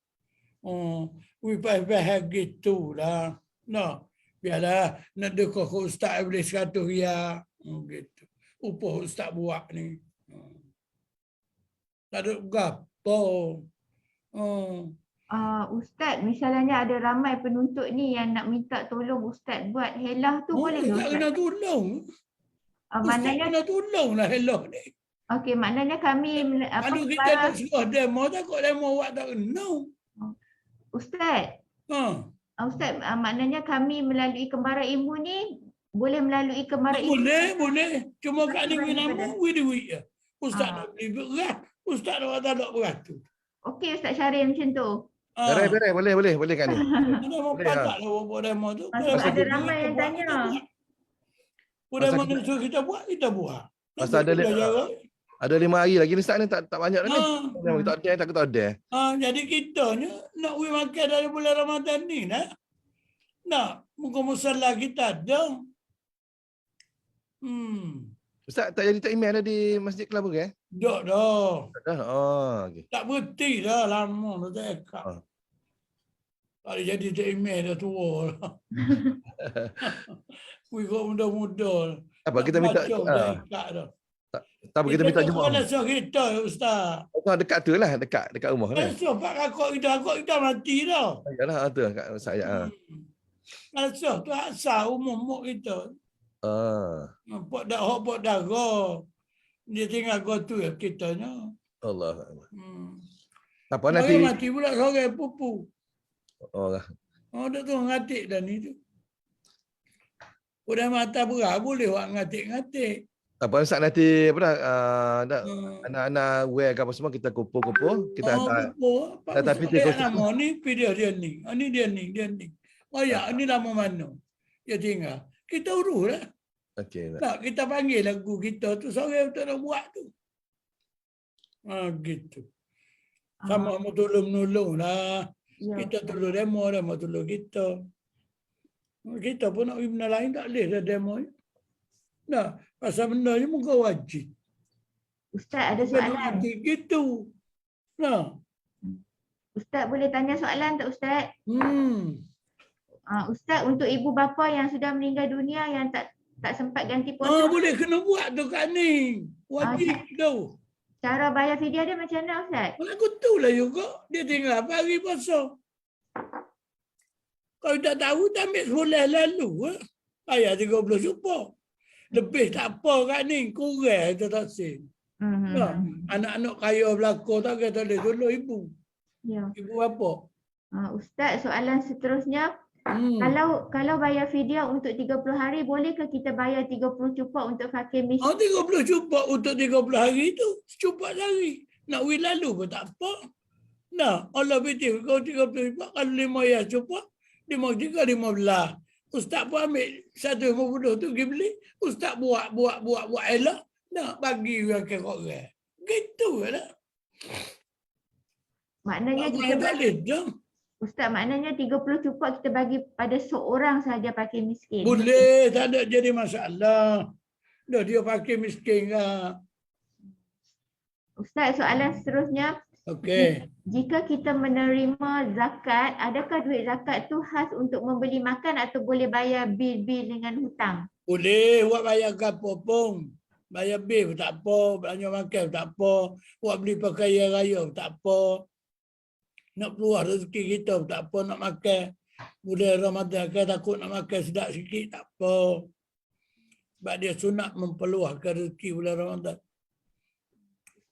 [SPEAKER 3] Upah gitu lah. Nah, biarlah nak dekat ke Ustaz boleh 100 riyal. Gitu. Upah Ustaz buat ni. Tak ada gapo.
[SPEAKER 2] Ustaz, misalnya ada ramai penuntut ni yang nak minta tolong Ustaz buat helah tu boleh ke
[SPEAKER 3] Tak
[SPEAKER 2] Ustaz?
[SPEAKER 3] kena tolong. Ustaz
[SPEAKER 2] Maknanya
[SPEAKER 3] kena tolong lah helah ni.
[SPEAKER 2] okey, maknanya kami
[SPEAKER 3] Kalau kita nak suruh demo, takut demo awak tak kena.
[SPEAKER 2] Ustaz, Ustaz, maknanya kami melalui Kembara Ilmu ni boleh melalui Kembara Ilmu.
[SPEAKER 3] Boleh. Cuma kat ni nama duit je. Ustaz nak beli beras, Ustaz nak tak beras tu.
[SPEAKER 2] Okey Ustaz Syaril macam tu.
[SPEAKER 1] Beres, boleh kan ni.
[SPEAKER 3] Ada mau patah lah buat demo tu.
[SPEAKER 2] Pasal ada ramai yang tanya.
[SPEAKER 3] Demo ni suruh kita buat.
[SPEAKER 1] Pasal ada 5 hari lagi ni Ustaz ni tak banyak dah ni. Memang kita tak ada.
[SPEAKER 3] Jadi kita ni nak pergi makan dari bulan Ramadan ni nah. Nak muka musalla kita ada.
[SPEAKER 1] Ustaz tak jadi tak email dah di Masjid Kelabur ke?
[SPEAKER 3] Tak dah.
[SPEAKER 1] Tak dah. Oh, okey.
[SPEAKER 3] Tak berhenti dah lama dah tak ekak. Tak ada jadi tak email dah tua lah. Wih kok muda-muda.
[SPEAKER 1] Apa kita minta tak apa kita minta jemaah.
[SPEAKER 3] Kita suruh kita Ustaz.
[SPEAKER 1] Oh, dekat tu lah, dekat rumah kan.
[SPEAKER 3] Suruh pak kakak kita mati dah.
[SPEAKER 1] Yalah tu kat saya.
[SPEAKER 3] Suruh tu asal umum kita. Pok darah. Dia tinggal kau tu ya kitanya.
[SPEAKER 1] Allah. Apa nanti
[SPEAKER 3] mati pula seorang pupu.
[SPEAKER 1] Oh,
[SPEAKER 3] dah tu ngatik dah ni tu. Udah mata berat boleh buat ngatik-ngatik.
[SPEAKER 1] apa saat nanti apa dah anak-anak wear apa semua kita kumpul-kumpul kita hantar.
[SPEAKER 3] Tapi nama ni video dia ni. Ini dia ni. Oh ya, ini nama mana? Dia tinggal. Kita urus lah.
[SPEAKER 1] Okey.
[SPEAKER 3] Tak, kita panggil lagu kita tu seorang untuk nak buat tu. Gitu. Sama mau tolong-nolong lah.
[SPEAKER 2] Ya.
[SPEAKER 3] Kita tolong demo tolong kita. Kita pun nak pergi benda lain tak boleh dah demo. Nah, pasal benda ni muka wajib.
[SPEAKER 2] Ustaz ada soalan.
[SPEAKER 3] Gitu. Nah.
[SPEAKER 2] Ustaz boleh tanya soalan tak Ustaz? Ustaz, untuk ibu bapa yang sudah meninggal dunia yang tak sempat ganti puasa.
[SPEAKER 3] Boleh kena buat tu kat ni. Wajib tu.
[SPEAKER 2] Cara bayar fidyah dia macam mana Ustaz?
[SPEAKER 3] Aku tu lah juga. Dia tinggal hari puasa. Kalau tak tahu, tak ambil sebulan lalu. Bayar 30 juta. Lebih tak apa kat ni. Kurang tu tak sin. Anak-anak kaya belakang tak kata boleh tolong ibu.
[SPEAKER 2] Ya.
[SPEAKER 3] Ibu apa?
[SPEAKER 2] Ustaz, soalan seterusnya. Kalau bayar fidyah untuk 30 hari, bolehkah kita bayar 30 cupak untuk fakir miskin?
[SPEAKER 3] 30 cupak untuk 30 hari tu. Cupak hari. Nak wih lalu pun tak apa. Nah, Allah betul. Kau 30 cupak, kalau 5 ya cupak, 5.3, 15. Ustaz pun ambil 150 tu pergi beli. Ustaz buat elok. Nak bagi orang ke orang. Gitu lah.
[SPEAKER 2] Maknanya
[SPEAKER 3] Tak
[SPEAKER 2] kita
[SPEAKER 3] boleh tak
[SPEAKER 2] bagi,
[SPEAKER 3] boleh dah.
[SPEAKER 2] Ustaz, maknanya 30 cupok kita bagi pada seorang saja pakai miskin.
[SPEAKER 3] Boleh, tak ada jadi masalah. Dah dia pakai miskin lah.
[SPEAKER 2] Ustaz, soalan seterusnya,
[SPEAKER 3] Okey.
[SPEAKER 2] jika kita menerima zakat, adakah duit zakat tu khas untuk membeli makan atau boleh bayar bil-bil dengan hutang?
[SPEAKER 3] Boleh buat bayar apa pun. Bayar bil pun tak apa, belanja makan pun tak apa, buat beli pakaian raya pun tak apa. Nak keluar rezeki kita pun tak apa, nak makan. Bulan Ramadan kan takut nak makan sedap sikit, tak apa. Sebab dia sunat mempeluahkan rezeki bulan Ramadan.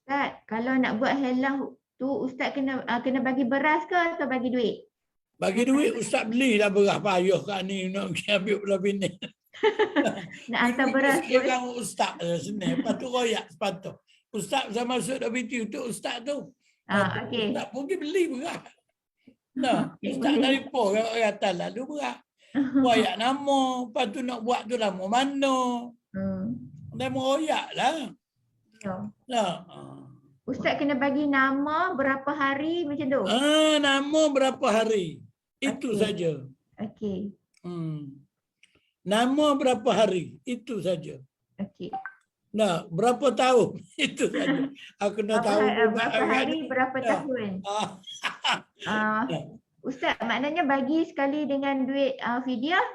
[SPEAKER 2] Ustaz, kalau nak buat helah tu Ustaz kena bagi beras ke atau bagi duit?
[SPEAKER 3] Bagi duit, Ustaz beli dah beras payah kat ni, nak pergi ambil pula bini.
[SPEAKER 2] Nak hantar beras tu.
[SPEAKER 3] Dia Ustaz senang. Lepas tu royak sepatut. Ustaz sama masuk dah BT untuk Ustaz tu.
[SPEAKER 2] Okey.
[SPEAKER 3] Ustaz pun pergi beli beras. Nah,
[SPEAKER 2] Okey,
[SPEAKER 3] Ustaz
[SPEAKER 2] boleh.
[SPEAKER 3] telefon kat atas lalu beras. Royak nama. Lepas tu nak buat tu nama mana. Nama royak lah.
[SPEAKER 2] Ya.
[SPEAKER 3] Nah.
[SPEAKER 2] Ustaz kena bagi nama, berapa hari macam tu?
[SPEAKER 3] Nama berapa hari. Itu
[SPEAKER 2] Okey.
[SPEAKER 3] saja.
[SPEAKER 2] Okey.
[SPEAKER 3] Nama berapa hari. Itu saja.
[SPEAKER 2] Okey.
[SPEAKER 3] Nah, berapa tahun. Itu saja. Aku nak tahu.
[SPEAKER 2] Berapa hari, berapa tahun? Ustaz, maknanya bagi sekali dengan duit fidyah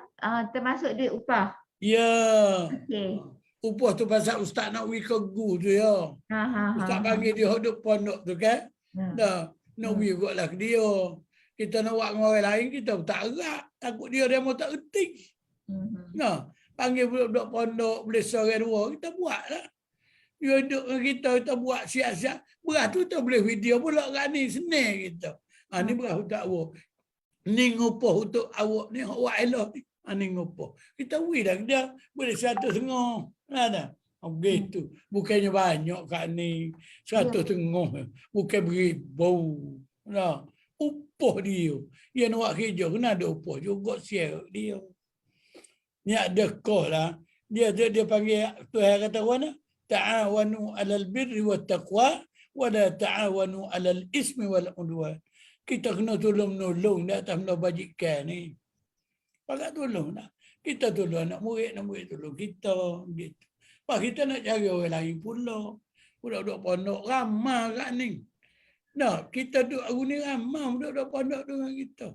[SPEAKER 2] termasuk duit upah.
[SPEAKER 3] Ya.
[SPEAKER 2] Okey.
[SPEAKER 3] Upah tu pasal Ustaz nak pergi ke gu tu ya. Ustaz panggil dia duduk pondok tu kan. Dah. Nak pergi kot lah ke dia. Kita nak buat dengan orang lain, kita pun tak erat. Takut dia mau tak erti. Nah, panggil budak-budak pondok, boleh seorang dua, kita buat lah. Dia duduk dengan kita buat siap-siap. Beras tu kita boleh video pula kat ni, senang kita. Ni beras untuk awak. Ni ngupah untuk awak ni, awak elok ni. Ni ngupah. Kita beri dah dia, boleh 150. Nah, dah. Begitu. Bukannya banyak kat ni. 150. Bukan beribu. Nah, upah dia. Dia nak buat kerja, kena ada upah juga share dia. Ni ada kau lah. Dia panggil Tuhan kata mana? Ta'awanu 'alal birri wat taqwa wa la ta'awanu 'alal ismi wal 'udwan. Kita kena tolong-menolong di atas benda bajikan ni. Pakat tolong dah. Kita tolong anak murid tolong kita gitu. Pak kita nak cari orang lain pula. Budak-budak pondok ramai kat ni. Nah, kita duduk aku ni ramai budak-budak pondok dengan kita.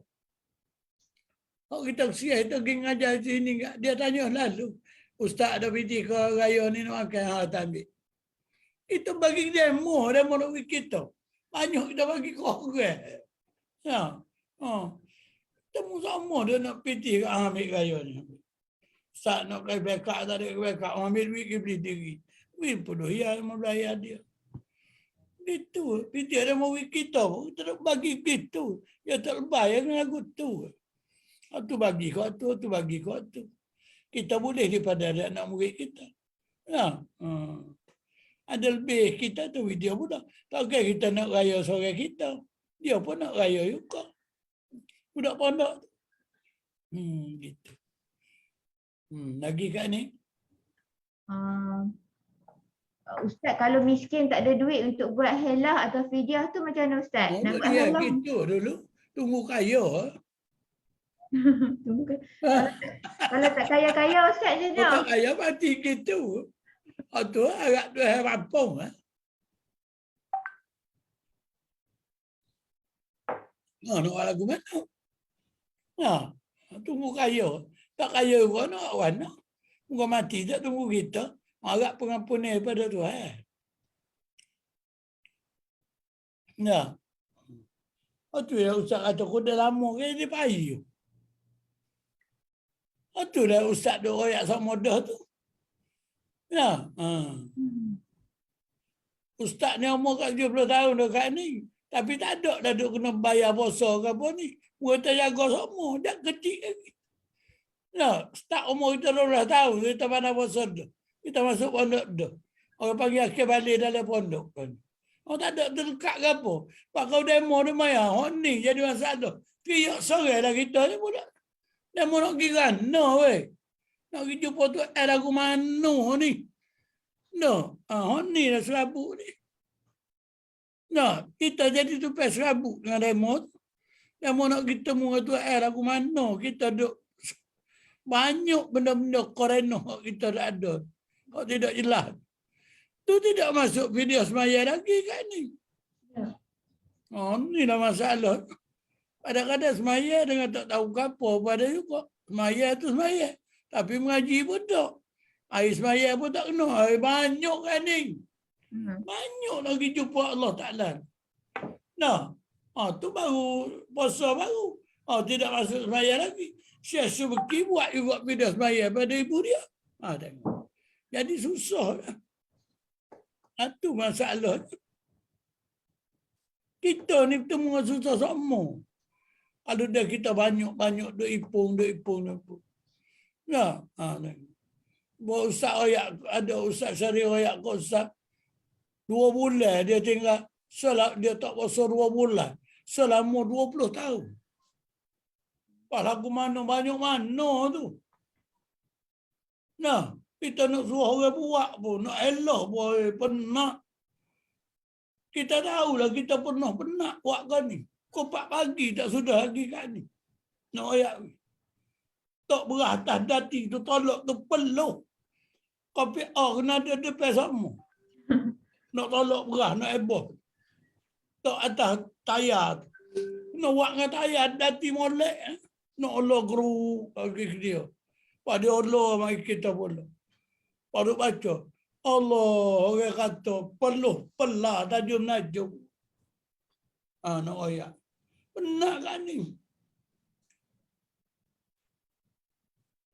[SPEAKER 3] Kalau kita siap, kita pergi ngajar sini, dia tanya lalu, Ustaz ada pergi ke raya ni nak makan, tak ambil. Itu bagi demo nak pergi kita. Banyak kita bagi ke orang. Ya. Temu sama dia nak pergi ke ambil raya ni. Ustaz nak pergi bekak, tak ada bekak, ambil duit ke beli diri. Beri penuh ya, 15 ya dia. Gitu. Dia mau pergi kita, kita nak bagi gitu. Dia tak bayar dengan lagu tu. Tu bagi kau tu bagi kau tu. Kita boleh daripada anak murid kita. Ya. Ada lebih kita tu dia pula. Takkan kita nak raya sore kita. Dia pun nak raya juga. Budak pondok tu. Gitu. Lagi kat ni.
[SPEAKER 2] Ustaz, kalau miskin tak ada duit untuk buat helah atau fidyah tu macam mana Ustaz? Nak buat helah?
[SPEAKER 3] Gitu dulu. Tunggu kaya.
[SPEAKER 2] Kalau tak kaya-kaya Ustaz je
[SPEAKER 3] Kalau tak kaya mati gitu. Tu agak tu rapong. Nak buat lagu mana? Tunggu kaya. Tak kaya pun nak warna. Muka mati tak tunggu kita. Harap pengampunan daripada Tuhan. Nah. Tu yang Ustaz kata aku dah lama ke dia payah. Itu dah Ustaz duk royak sama dah tu. Ya. Ustaz ni umur kat 70 tahun dah kat ni. Tapi tak ada dah duk kena bayar puasa ke apa ni. Kita jaga semua. Dah kecil lagi. Ya. Start umur kita 12 tahun. Kita pandai puasa dah. Kita masuk pondok dah. Orang panggil akhir balik dalam pondok kan. Tak ada terdekat ke apa. Pak kau demo dia maya. Ni jadi masalah. Tiap sore lah kita ni budak. Dia mau nak pergi mana weh? Nak pergi jumpa tu lagu mana ni? No, ni dah serabut ni. No, kita jadi tu pas serabut dengan remote. Dia mau nak kita temu tu lagu mana? Kita duk banyak benda-benda koreno kita dah ada. Kau tidak jelas. Tu tidak masuk video semaya lagi kan ni.
[SPEAKER 2] Ya.
[SPEAKER 3] Ni dah masalah. Kadang-kadang semaya dengan tak tahu apa pada juga. Semaya tu semaya. Tapi mengaji pun tak. Air semaya pun tak kena. Air banyak kan ni. Banyak lagi jumpa Allah Ta'ala. Nah, tu baru puasa baru. Tidak masuk semaya lagi. Syekh Subki buat juga video semaya pada ibu dia. Tengok. Jadi susah lah. Itu masalah. Kita ni bertemu dengan susah sama. Kalau dah kita banyak-banyak duk ipung. Ya, buat ustaz royak, ada ustaz syari royak ke ustaz. 2 bulan dia tinggal. Dia tak puasa 2 bulan. Selama 20 tahun. Lagu mana banyak mana tu. Nah, kita nak suruh orang buat pun. Nak elok pun pernah. Kita tahulah kita pernah buat kan ni. Kau 4 pagi tak sudah lagi kan ni. Nak royak ni. Tak beratas dati tu tolak tu peluh. Kopi kena ada depan sama. Nak tolak beras, nak eboh. Tak atas tayar tu. Nak buat dengan tayar dati molek. Nak Allah guru bagi dia. Pada Allah mari kita pula. Pada baca. Allah orang kata peluh pelah tajam najum. Nak royak. Benar kan ni?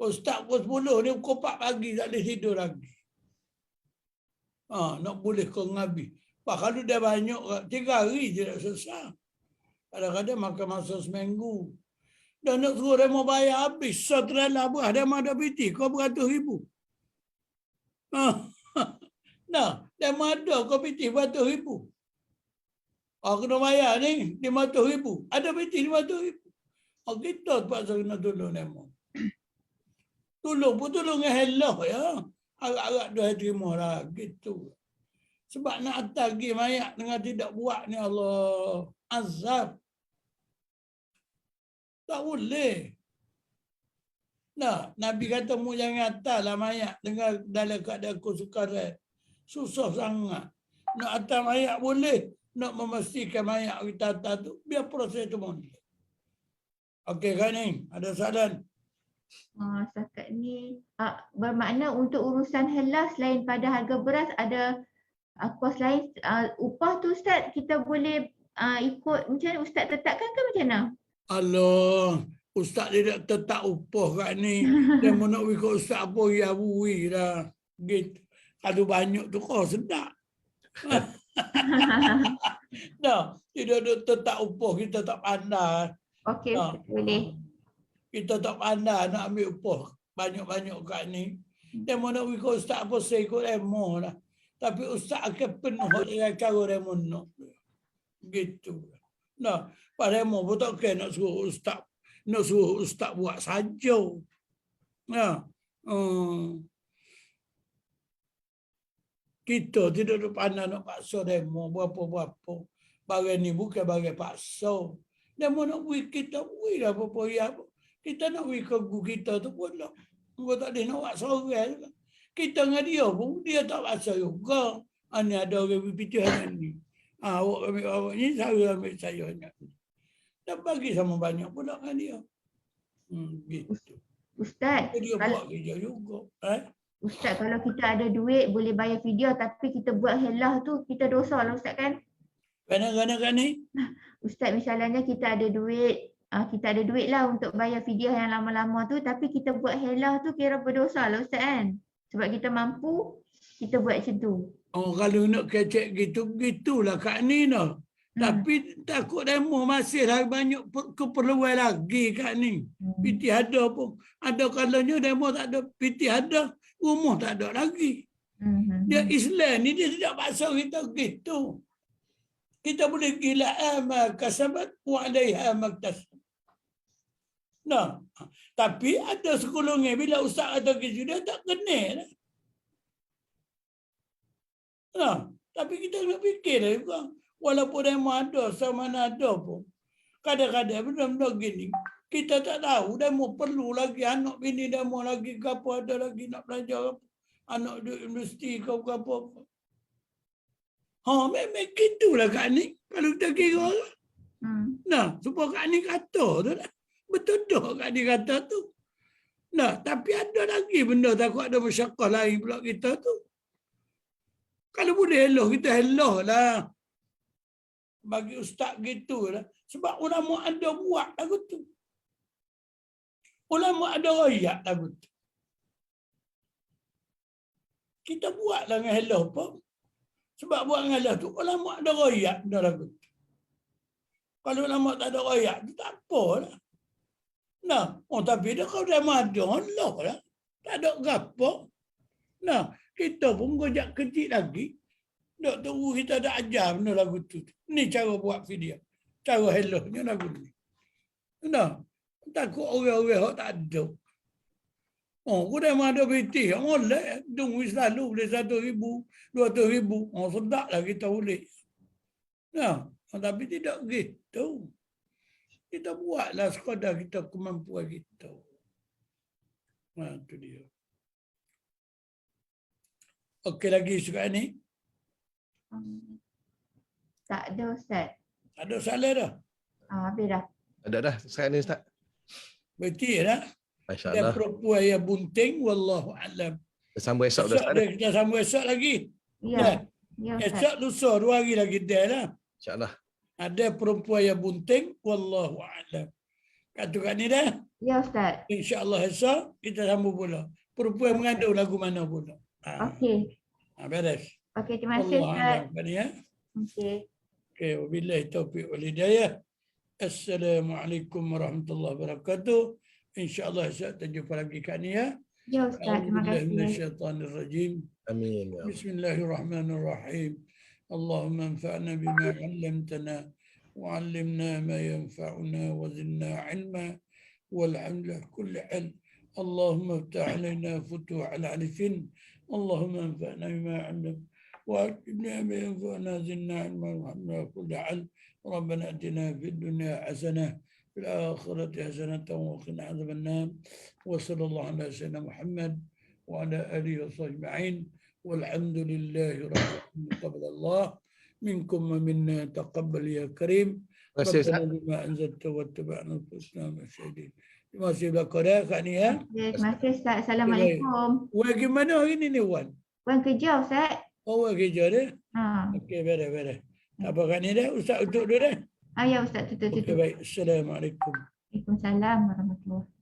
[SPEAKER 3] Ustaz pukul 10 ni pukul 4 pagi tak boleh tidur lagi. Nak boleh ke ngabi. Kalau dia banyak, 3 hari je tak selesai. Kadang-kadang makan masa seminggu. Dan nak suruh dia mau bayar habis. Setelah berah dia mau ada piti. Kau beratus-ribu. Nah, dia mau ada kau piti beratus-ribu. Kena bayar ni 500,000. Ada piti 500,000. Kita terpaksa kena tolong dia mau. Tolong pun tolong dengan hellah ya. Agak-agak dia terima lah. Gitu. Sebab nak atas pergi mayat dengan tidak buat ni Allah. Azab. Tak boleh. Nah, Nabi kata mu jangan atas lah mayat dengan dalam keadaan kesukaran. Susah sangat. Nak atas mayat boleh. Nak memastikan mayat kita atas tu. Biar proses tu boleh. Okey kan ni? Ada soalan?
[SPEAKER 2] Setakat ni bermakna untuk urusan helah selain pada harga beras ada kos lain. Upah tu Ustaz kita boleh ikut macam mana Ustaz tetapkan ke macam mana?
[SPEAKER 3] Allah, Ustaz tidak tetap upah kat ni. Dia mau nak ikut Ustaz apa ya bui dah. Gitu. Kalau banyak tu kau sedap. Dah, tidak ada tetap upah kita tak pandai.
[SPEAKER 2] Okey, boleh.
[SPEAKER 3] Kita tak pandai nak ambil upah banyak-banyak kat ni. Dia mau nak ikut Ustaz apa saya ikut demo lah. Tapi Ustaz akan penuh dengan cara demo nak. Gitu. Nah, pada demo pun tak kena nak suruh Ustaz buat saja. Ya. Kita tidak ada pandai nak paksa demo berapa-berapa. Barang ni bukan barang paksa. Demo nak buat kita buat lah apa-apa ya. Kita nak pergi ke guru kita tu pun lah. Kita tak boleh nak buat seorang juga. Kita dengan dia pun, dia tak paksa juga. Ini ada orang berpikir dengan ni. Awak ambil awak ni, saya ambil saya ni. Dan bagi sama banyak pula dengan dia. Gitu.
[SPEAKER 2] Ustaz,
[SPEAKER 3] Dia buat kerja juga.
[SPEAKER 2] Ustaz, kalau kita ada duit boleh bayar video tapi kita buat helah tu, kita dosa lah Ustaz kan?
[SPEAKER 3] Kadang-kadang kan ni?
[SPEAKER 2] Ustaz, misalnya kita ada duit, kita ada duit lah untuk bayar video yang lama-lama tu tapi kita buat helah tu kira berdosa lah Ustaz kan? Sebab kita mampu, kita buat macam tu.
[SPEAKER 3] Kalau nak kecek gitu, gitulah kat ni lah. Tapi takut demo masih lagi banyak keperluan lagi kat ni. PT ada pun. Ada kalanya demo tak ada, PT ada, rumah tak ada lagi. Dia Islam ni dia tidak paksa kita gitu. Kita boleh gila amal kasabat wa alaiha maktasab. Nah, tapi ada sekolongnya bila ustaz kata gitu dia tak kena. Nah, tapi kita nak fikir juga. Walaupun demo ada, sama mana ada pun. Kadang-kadang benda-benda gini, kita tak tahu demo perlu lagi anak bini demo lagi ke apa, ada lagi nak belajar apa. Anak di universiti ke apa. Memang gitulah Kak ni. Kalau kita kira. Nah, supaya Kak ni kata tu lah. Betul tak Kak ni kata tu. Nah, tapi ada lagi benda takut ada masyarakat lain pula kita tu. Kalau boleh hello, kita hello lah. Bagi ustaz gitu lah. Sebab ulama ada buat lagu tu. Ulama ada royak lagu tu. Kita buat lah dengan hello pun. Sebab buat dengan hello tu, ulama ada royak dah lagu tu. Kalau ulama tak ada royak tu, tak apa lah. Nah, tapi dia kalau dah ada, Allah lah. Tak ada apa. Nah, kita pun gojak kecil lagi. Tak tahu kita ada ajar benda lagu tu. Ni cara buat video. Cara hello-nya lagu ni. Nah, takut orang-orang yang tak ada. Aku dah ada BT. Boleh. Tunggu selalu boleh 1,000, 200,000. Sedap lah kita boleh. Nah, tapi tidak gitu. Kita buatlah sekadar kita kemampuan kita. Nah, itu dia. Okey lagi sekarang ni?
[SPEAKER 2] Tak ada Ustaz.
[SPEAKER 3] Tak ada salah dah?
[SPEAKER 2] Habis dah.
[SPEAKER 1] Ada dah sekarang ni Ustaz.
[SPEAKER 3] Betul dah?
[SPEAKER 1] Masya
[SPEAKER 3] Dan
[SPEAKER 1] Allah.
[SPEAKER 3] perempuan yang bunting, wallahu a'lam.
[SPEAKER 1] Kita sambung esok dah Ustaz.
[SPEAKER 3] Kita sambung esok lagi.
[SPEAKER 2] Ya. Ya Ustaz.
[SPEAKER 3] Esok lusa 2 hari lagi dia lah.
[SPEAKER 1] InsyaAllah.
[SPEAKER 3] Ada perempuan yang bunting, wallahu a'lam. Kata kat ni dah.
[SPEAKER 2] Ya Ustaz.
[SPEAKER 3] InsyaAllah esok kita sambung pula. Perempuan mengandung lagu mana pula.
[SPEAKER 2] Okey.
[SPEAKER 3] Beres.
[SPEAKER 2] Okey, terima kasih
[SPEAKER 3] Allah
[SPEAKER 2] Ustaz.
[SPEAKER 3] a'lam kat ni ya.
[SPEAKER 2] Okey.
[SPEAKER 3] Okey, wabillahi taufiq wal hidayah. Assalamualaikum warahmatullahi wabarakatuh. InsyaAllah esok kita jumpa lagi kat ni ya.
[SPEAKER 2] Ya Ustaz, terima
[SPEAKER 3] A'udzubillahi
[SPEAKER 2] kasih.
[SPEAKER 3] minasyaitanirrajim.
[SPEAKER 1] Amin. Ya Allah.
[SPEAKER 3] بسم الله الرحمن الرحيم اللهم انفعنا بما علمتنا وعلمنا ما ينفعنا وزدنا علما والحمد لله كل علم اللهم افتح علينا فتوح العارفين اللهم انفعنا بما علمتنا وعلمنا ما ينفعنا زدنا علما والحمد لله كل علم ربنا اتنا في الدنيا حسنه في الاخره حسنه وقنا عذاب النار وصلى الله على سيدنا محمد وعلى آله وصحبه أجمعين والحمد لله رب العالمين قبل الله منكم ومنا تقبل يا كريم
[SPEAKER 1] Terima kasih Ustaz.
[SPEAKER 3] ربنا بما أنزلت واتبعنا الحسنى من الشهيدين. Terima kasih belakang Kak ni ya.
[SPEAKER 2] Okey, terima kasih Ustaz. Assalamualaikum.
[SPEAKER 3] Wan gimana hari ni Wan?
[SPEAKER 2] Wan kerja Ustaz.
[SPEAKER 3] Oh wan kerja dia?
[SPEAKER 2] Ha.
[SPEAKER 3] Okey beres. Tak apa Kak ni dah? Ustaz untuk dia dah?
[SPEAKER 2] Ya Ustaz, tutup.
[SPEAKER 3] Okey baik. Assalamualaikum.
[SPEAKER 2] Waalaikumsalam warahmatullahi.